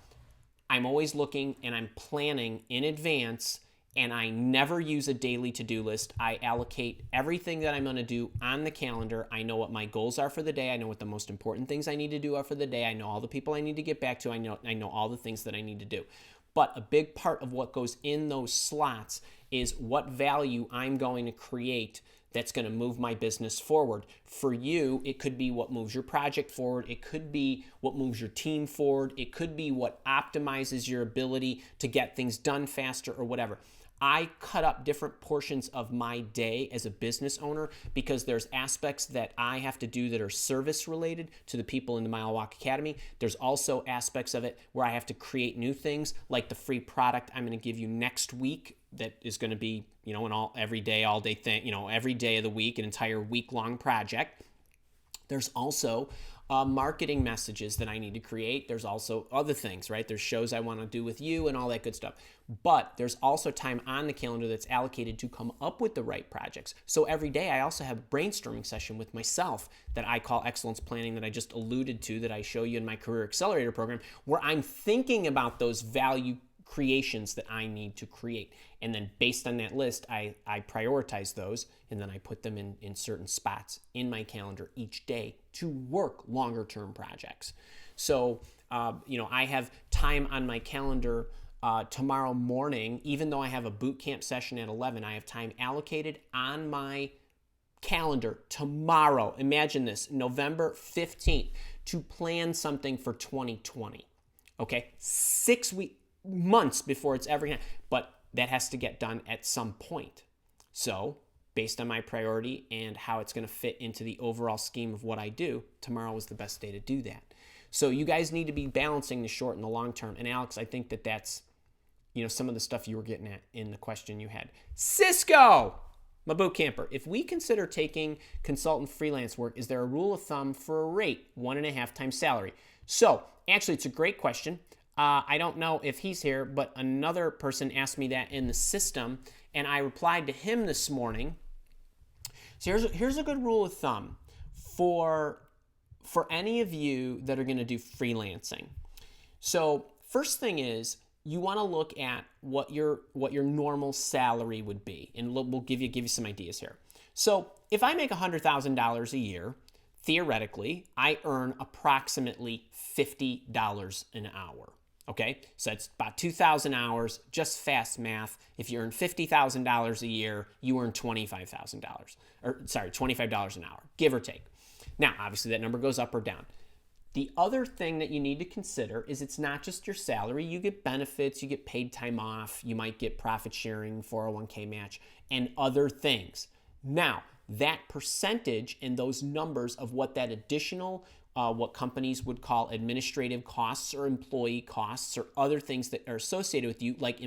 Speaker 1: I'm always looking and I'm planning in advance, and I never use a daily to-do list. I allocate everything that I'm going to do on the calendar. I know what my goals are for the day. I know what the most important things I need to do are for the day. I know all the people I need to get back to. I know all the things that I need to do. But a big part of what goes in those slots is what value I'm going to create that's going to move my business forward. For you, it could be what moves your project forward. It could be what moves your team forward. It could be what optimizes your ability to get things done faster or whatever. I cut up different portions of my day as a business owner because there's aspects that I have to do that are service related to the people in the Mile Walk Academy. There's also aspects of it where I have to create new things, like the free product I'm going to give you next week that is going to be, an every day, all day thing, every day of the week, an entire week-long project. There's also marketing messages that I need to create. There's also other things, right? There's shows I want to do with you and all that good stuff. But there's also time on the calendar that's allocated to come up with the right projects. So every day I also have a brainstorming session with myself that I call excellence planning, that I just alluded to, that I show you in my Career Accelerator program, where I'm thinking about those value creations that I need to create. And then based on that list, I prioritize those, and then I put them in certain spots in my calendar each day to work longer term projects. So, I have time on my calendar tomorrow morning. Even though I have a boot camp session at 11, I have time allocated on my calendar tomorrow. Imagine this, November 15th, to plan something for 2020. Okay, 6 months before it's ever going to, but that has to get done at some point. So based on my priority and how it's going to fit into the overall scheme of what I do, tomorrow is the best day to do that. So you guys need to be balancing the short and the long term. And Alex, I think that's, some of the stuff you were getting at in the question you had. Cisco, my boot camper, if we consider taking consultant freelance work, is there a rule of thumb for a rate, 1.5 times salary? So actually, it's a great question. I don't know if he's here, but another person asked me that in the system, and I replied to him this morning. So here's a good rule of thumb for any of you that are going to do freelancing. So first thing is, you want to look at what your normal salary would be, and we'll give you some ideas here. So if I make $100,000 a year, theoretically, I earn approximately $50 an hour. Okay, so that's about 2,000 hours, just fast math. If you earn $50,000 a year, you earn $25 an hour, give or take. Now, obviously that number goes up or down. The other thing that you need to consider is it's not just your salary. You get benefits, you get paid time off, you might get profit sharing, 401k match, and other things. Now, that percentage and those numbers of what that additional what companies would call administrative costs or employee costs or other things that are associated with you, like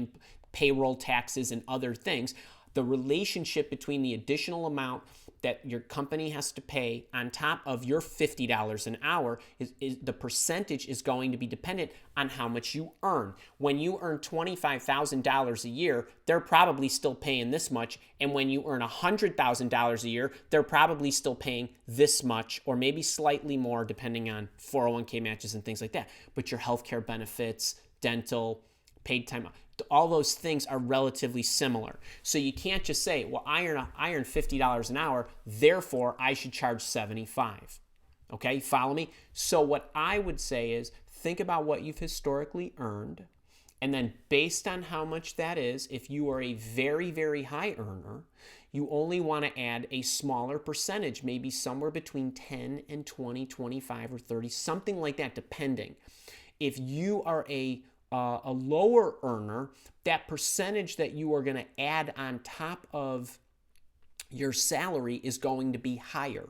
Speaker 1: payroll taxes and other things, the relationship between the additional amount that your company has to pay on top of your $50 an hour is the percentage is going to be dependent on how much you earn. When you earn $25,000 a year, they're probably still paying this much. And when you earn $100,000 a year, they're probably still paying this much or maybe slightly more depending on 401k matches and things like that. But your healthcare benefits, dental, paid time, all those things are relatively similar. So you can't just say, well, I earn $50 an hour, therefore I should charge $75. Okay, follow me? So what I would say is think about what you've historically earned, and then based on how much that is, if you are a very, very high earner, you only want to add a smaller percentage, maybe somewhere between 10 and 20, 25 or 30, something like that, depending. If you are a lower earner, that percentage that you are going to add on top of your salary is going to be higher.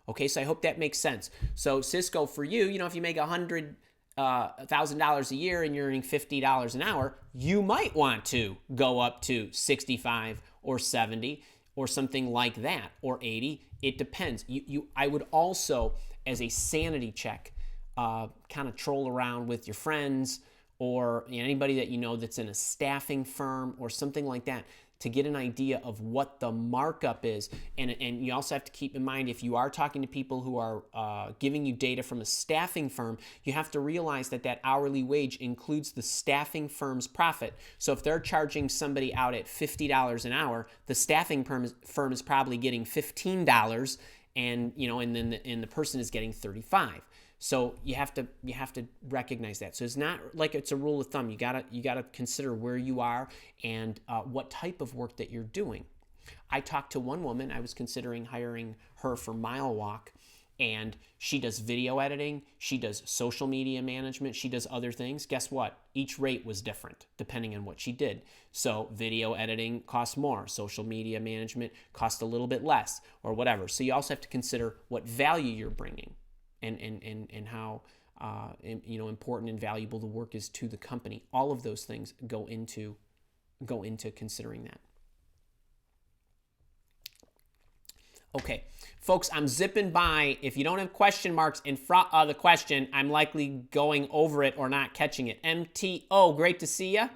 Speaker 1: Okay, so I hope that makes sense. So Cisco, for you, if you make $100,000 a year and you're earning $50 an hour, you might want to go up to 65 or 70 or something like that, or 80. It depends. I would also, as a sanity check, kind of troll around with your friends or anybody that you know that's in a staffing firm or something like that to get an idea of what the markup is. And you also have to keep in mind, if you are talking to people who are giving you data from a staffing firm, you have to realize that that hourly wage includes the staffing firm's profit. So if they're charging somebody out at $50 an hour, the staffing firm is probably getting $15, and then the person is getting $35. So you have to recognize that. So it's not like it's a rule of thumb. You gotta consider where you are and what type of work that you're doing. I talked to one woman. I was considering hiring her for Mile Walk, and she does video editing. She does social media management. She does other things. Guess what? Each rate was different depending on what she did. So video editing costs more. Social media management costs a little bit less, or whatever. So you also have to consider what value you're bringing. And how important and valuable the work is to the company. All of those things go into considering that. Okay, folks, I'm zipping by. If you don't have question marks in front of the question, I'm likely going over it or not catching it. MTO, great to see you.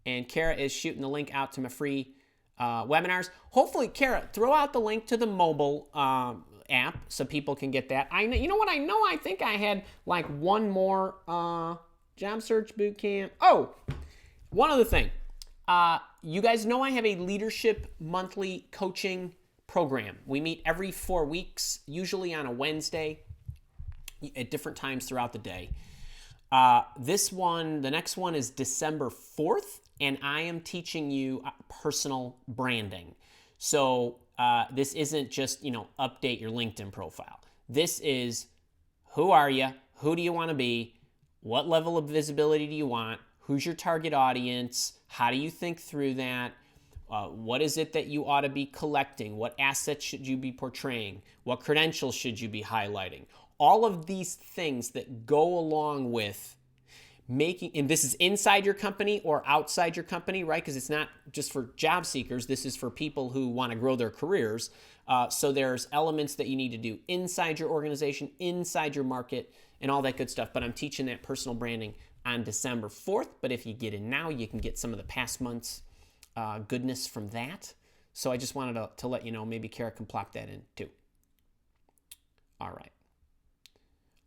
Speaker 1: And Kara is shooting the link out to my free webinars. Hopefully, Kara, throw out the link to the mobile app so people can get that. I think I had like one more job search boot camp. Oh, one other thing. You guys know I have a leadership monthly coaching program. We meet every 4 weeks, usually on a Wednesday at different times throughout the day. The next one is December 4th, and I am teaching you personal branding. So this isn't just, update your LinkedIn profile. This is, who are you? Who do you want to be? What level of visibility do you want? Who's your target audience? How do you think through that? What is it that you ought to be collecting? What assets should you be portraying? What credentials should you be highlighting? All of these things that go along with making, and this is inside your company or outside your company, right? Because it's not just for job seekers. This is for people who want to grow their careers. So there's elements that you need to do inside your organization, inside your market, and all that good stuff. But I'm teaching that personal branding on December 4th. But if you get in now, you can get some of the past months' goodness from that. So I just wanted to let you know, maybe Kara can plop that in too. All right.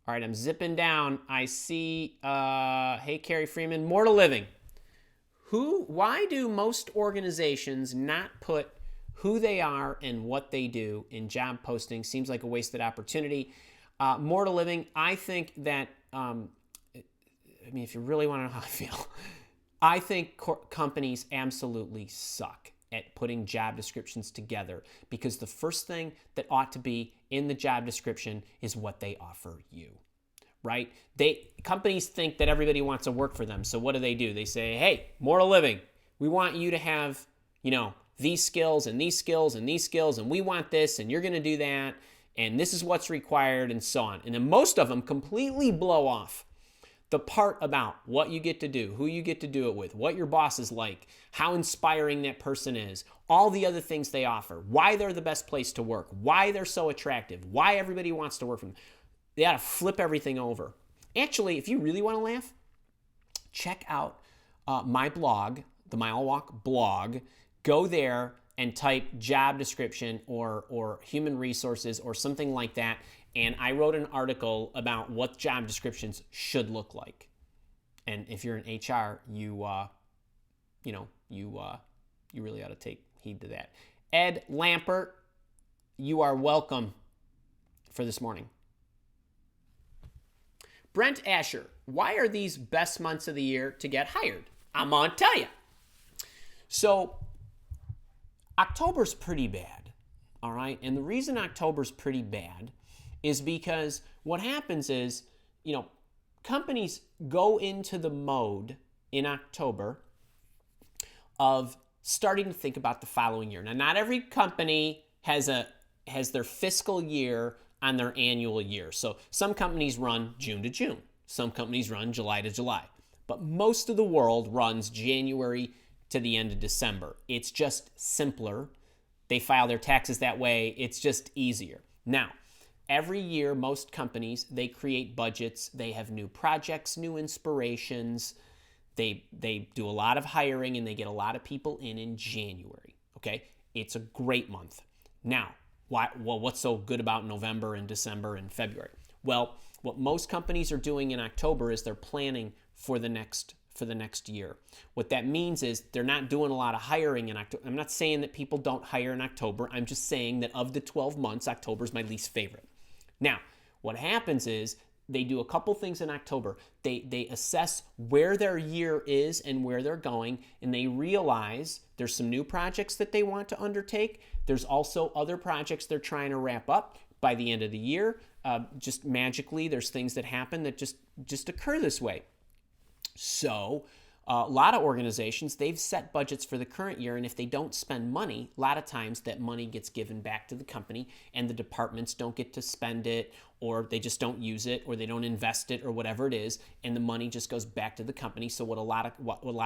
Speaker 1: All right, I'm zipping down. I see, hey, Carrie Freeman, more to living. Why do most organizations not put who they are and what they do in job postings? Seems like a wasted opportunity. More to living, I think that, if you really want to know how I feel, I think companies absolutely suck at putting job descriptions together, because the first thing that ought to be in the job description is what they offer you, right? Companies think that everybody wants to work for them. So what do? They say, hey, more to living. We want you to have, these skills and these skills and these skills, and we want this, and you're going to do that, and this is what's required, and so on. And then most of them completely blow off the part about what you get to do, who you get to do it with, what your boss is like, how inspiring that person is, all the other things they offer, why they're the best place to work, why they're so attractive, why everybody wants to work for them. They ought to flip everything over. Actually, if you really want to laugh, check out my blog, the Mile Walk blog. Go there and type job description or human resources or something like that. And I wrote an article about what job descriptions should look like. And if you're in HR, you really ought to take heed to that. Ed Lampert, you are welcome for this morning. Brent Asher, why are these best months of the year to get hired? I'm gonna tell you. So October's pretty bad, all right? And the reason October's pretty bad is because what happens is, companies go into the mode in October of starting to think about the following year. Now, not every company has their fiscal year on their annual year. So some companies run June to June. Some companies run July to July. But most of the world runs January to the end of December. It's just simpler. They file their taxes that way. It's just easier. Now, every year, most companies, they create budgets. They have new projects, new inspirations. They do a lot of hiring, and they get a lot of people in January. Okay? It's a great month. Now, what's so good about November and December and February? Well, what most companies are doing in October is they're planning for the next year. What that means is they're not doing a lot of hiring in October. I'm not saying that people don't hire in October. I'm just saying that of the 12 months, October is my least favorite. Now, what happens is they do a couple things in October. They assess where their year is and where they're going, and they realize there's some new projects that they want to undertake. There's also other projects they're trying to wrap up by the end of the year. Just magically, there's things that happen that just occur this way. So a lot of organizations, they've set budgets for the current year, and if they don't spend money, a lot of times that money gets given back to the company, and the departments don't get to spend it, or they just don't use it, or they don't invest it, or whatever it is, and the money just goes back to the company. So what a lot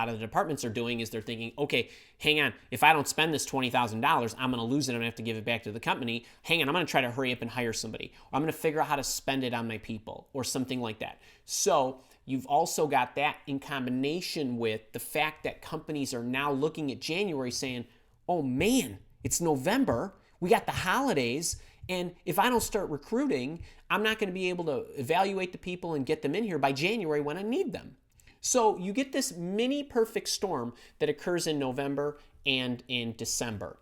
Speaker 1: of the departments are doing is they're thinking, okay, hang on, if I don't spend this $20,000, I'm going to lose it. I'm going to have to give it back to the company. Hang on, I'm going to try to hurry up and hire somebody. Or I'm going to figure out how to spend it on my people, or something like that. So you've also got that in combination with the fact that companies are now looking at January saying, oh man, it's November, we got the holidays, and if I don't start recruiting, I'm not going to be able to evaluate the people and get them in here by January when I need them. So you get this mini perfect storm that occurs in November and in December.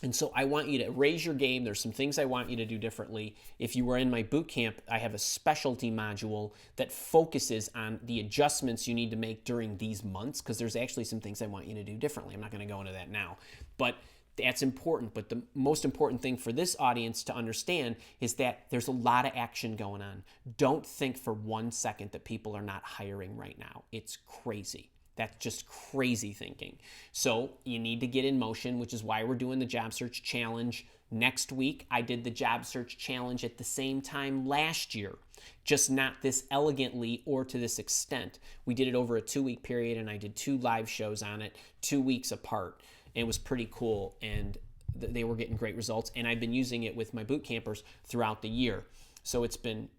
Speaker 1: And so I want you to raise your game. There's some things I want you to do differently. If you were in my boot camp, I have a specialty module that focuses on the adjustments you need to make during these months, because there's actually some things I want you to do differently. I'm not going to go into that now, but that's important. But the most important thing for this audience to understand is that there's a lot of action going on. Don't think for 1 second that people are not hiring right now. It's crazy. That's just crazy thinking. So you need to get in motion, which is why we're doing the Job Search Challenge next week. I did the Job Search Challenge at the same time last year, just not this elegantly or to this extent. We did it over a 2-week period, and I did 2 live shows on it, 2 weeks apart. It was pretty cool, and they were getting great results. And I've been using it with my boot campers throughout the year. So it's been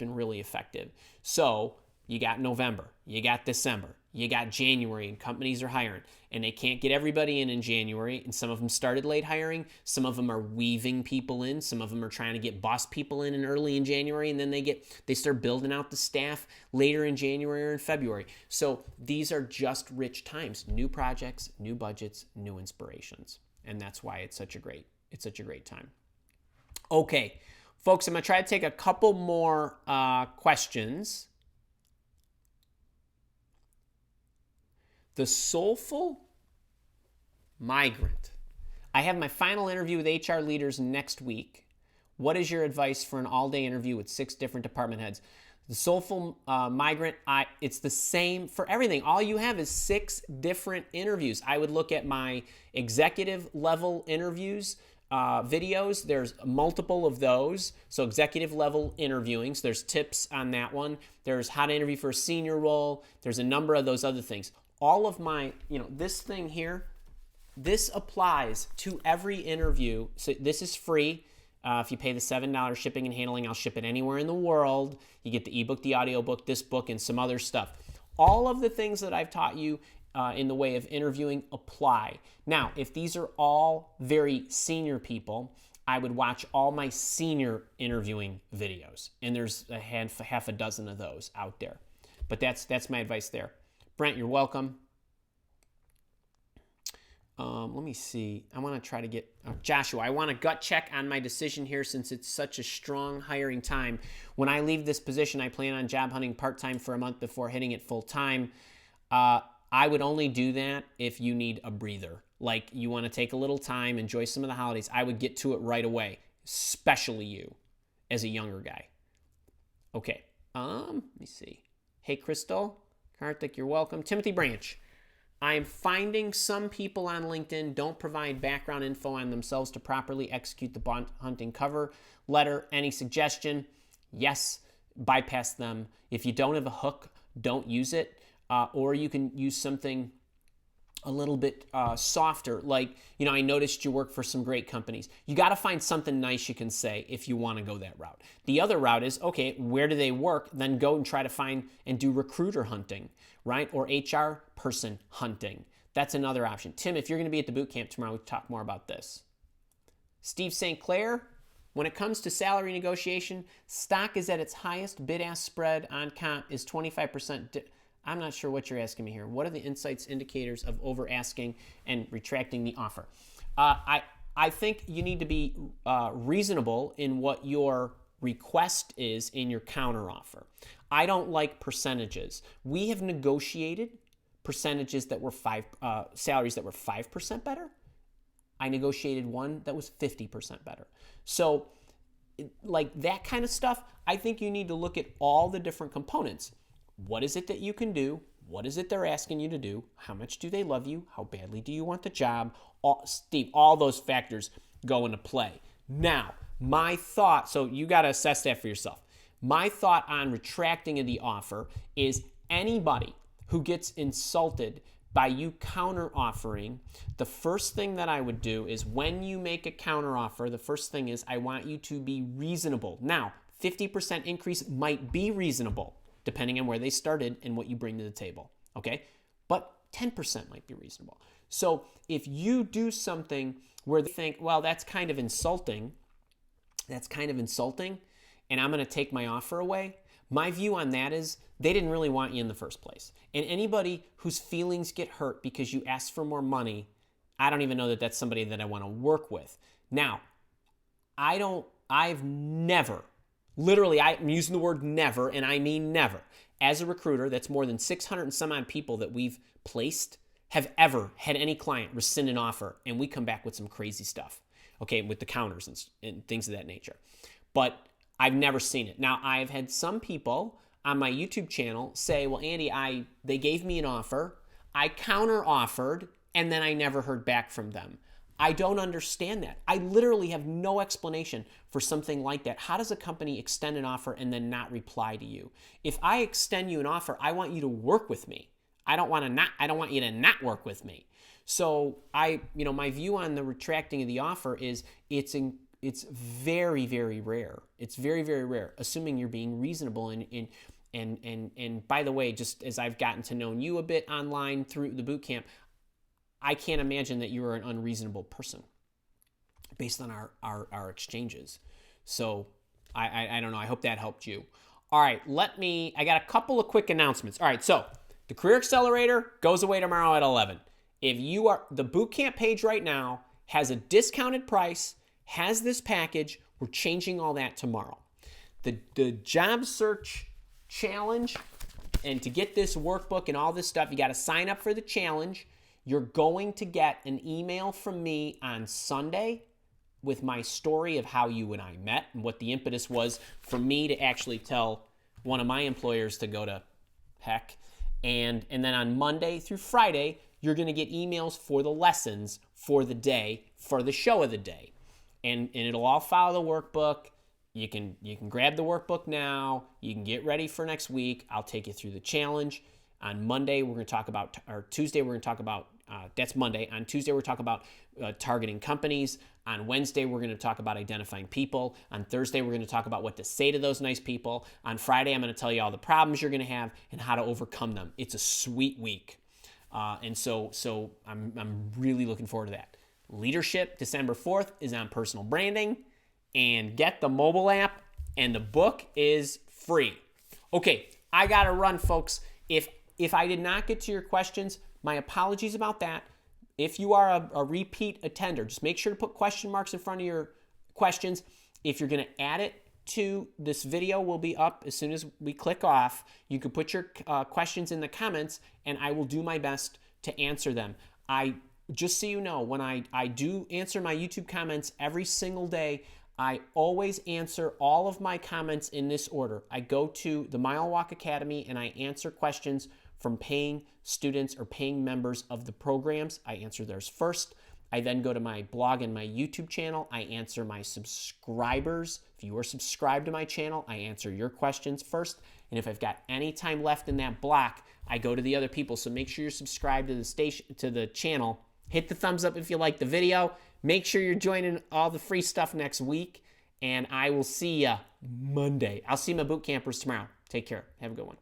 Speaker 1: really effective. So you got November, you got December, you got January, and companies are hiring, and they can't get everybody in January, and some of them started late hiring, some of them are weaving people in, some of them are trying to get boss people in early in January, and then they start building out the staff later in January or in February. So these are just rich times, new projects, new budgets, new inspirations, and that's why it's such a great time. Okay, folks, I'm going to try to take a couple more questions. The soulful migrant. I have my final interview with HR leaders next week. What is your advice for an all-day interview with 6 different department heads? The soulful migrant, it's the same for everything. All you have is 6 different interviews. I would look at my executive level interviews, videos. There's multiple of those. So executive level interviewing. So there's tips on that one. There's how to interview for a senior role. There's a number of those other things. All of my, this thing here, this applies to every interview. So this is free. If you pay the $7 shipping and handling, I'll ship it anywhere in the world. You get the ebook, the audiobook, this book, and some other stuff. All of the things that I've taught you in the way of interviewing apply. Now, if these are all very senior people, I would watch all my senior interviewing videos. And there's half a dozen of those out there. But that's my advice there. Brent, you're welcome. Let me see. I want to try to get Joshua. I want a gut check on my decision here since it's such a strong hiring time. When I leave this position, I plan on job hunting part-time for a month before hitting it full-time. I would only do that if you need a breather. Like you want to take a little time, enjoy some of the holidays. I would get to it right away, especially you as a younger guy. Okay. Let me see. Hey, Crystal. Karthik, you're welcome. Timothy Branch. I'm finding some people on LinkedIn don't provide background info on themselves to properly execute the bond hunting cover letter. Any suggestion? Yes, bypass them. If you don't have a hook, don't use it. Or you can use something a little bit softer, like, I noticed you work for some great companies. You got to find something nice you can say if you want to go that route. The other route is, okay, where do they work? Then go and try to find and do recruiter hunting, right? Or HR person hunting. That's another option. Tim, if you're going to be at the boot camp tomorrow, we'll talk more about this. Steve St. Clair, when it comes to salary negotiation, stock is at its highest. Bid-ask spread on comp is 25%. I'm not sure what you're asking me here. What are the insights, indicators of over-asking and retracting the offer? I think you need to be reasonable in what your request is in your counteroffer. I don't like percentages. We have negotiated percentages that were salaries that were 5% better. I negotiated one that was 50% better. So, like that kind of stuff, I think you need to look at all the different components. What is it that you can do? What is it they're asking you to do? How much do they love you? How badly do you want the job? Steve, all those factors go into play. Now, my thought, so you got to assess that for yourself. My thought on retracting of the offer is anybody who gets insulted by you counter-offering, the first thing that I would do is when you make a counter-offer, the first thing is I want you to be reasonable. Now, 50% increase might be reasonable, depending on where they started and what you bring to the table, okay? But 10% might be reasonable. So if you do something where they think, well, that's kind of insulting, and I'm going to take my offer away, my view on that is they didn't really want you in the first place. And anybody whose feelings get hurt because you ask for more money, I don't even know that that's somebody that I want to work with. Now, I've never, literally, I'm using the word never, and I mean never. As a recruiter, that's more than 600 and some odd people that we've placed have ever had any client rescind an offer, and we come back with some crazy stuff, okay, with the counters and things of that nature. But I've never seen it. Now, I've had some people on my YouTube channel say, well, Andy, they gave me an offer, I counter-offered, and then I never heard back from them. I don't understand that. I literally have no explanation for something like that. How does a company extend an offer and then not reply to you? If I extend you an offer, I want you to work with me. I don't want you to not work with me. So my view on the retracting of the offer is it's very, very rare. It's very, very rare, assuming you're being reasonable. And by the way, just as I've gotten to know you a bit online through the boot camp, I can't imagine that you are an unreasonable person based on our exchanges. So I don't know. I hope that helped you. All right, I got a couple of quick announcements. All right, so the Career Accelerator goes away tomorrow at 11. The boot camp page right now has a discounted price, has this package. We're changing all that tomorrow. The job search challenge, and to get this workbook and all this stuff, you got to sign up for the challenge. You're going to get an email from me on Sunday with my story of how you and I met and what the impetus was for me to actually tell one of my employers to go to heck. And then on Monday through Friday, you're going to get emails for the lessons for the day, for the show of the day. And it'll all follow the workbook. You can grab the workbook now. You can get ready for next week. I'll take you through the challenge. On Monday, we're going to talk about, or Tuesday, we're going to talk about, that's Monday. On Tuesday, we're talking about targeting companies. On Wednesday, we're going to talk about identifying people. On Thursday, we're going to talk about what to say to those nice people. On Friday, I'm going to tell you all the problems you're going to have and how to overcome them. It's a sweet week. And so I'm really looking forward to that. Leadership, December 4th, is on personal branding. And get the mobile app, and the book is free. Okay, I got to run, folks. If I did not get to your questions, my apologies about that. If you are a repeat attender, just make sure to put question marks in front of your questions. If you're going to add it to this video, will be up as soon as we click off. You can put your questions in the comments, and I will do my best to answer them. Just so you know, when I do answer my YouTube comments every single day, I always answer all of my comments in this order. I go to the Mile Walk Academy and I answer questions from paying students or paying members of the programs. I answer theirs first. I then go to my blog and my YouTube channel. I answer my subscribers. If you are subscribed to my channel, I answer your questions first. And if I've got any time left in that block, I go to the other people. So make sure you're subscribed to the channel. Hit the thumbs up if you like the video. Make sure you're joining all the free stuff next week. And I will see you Monday. I'll see my boot campers tomorrow. Take care. Have a good one.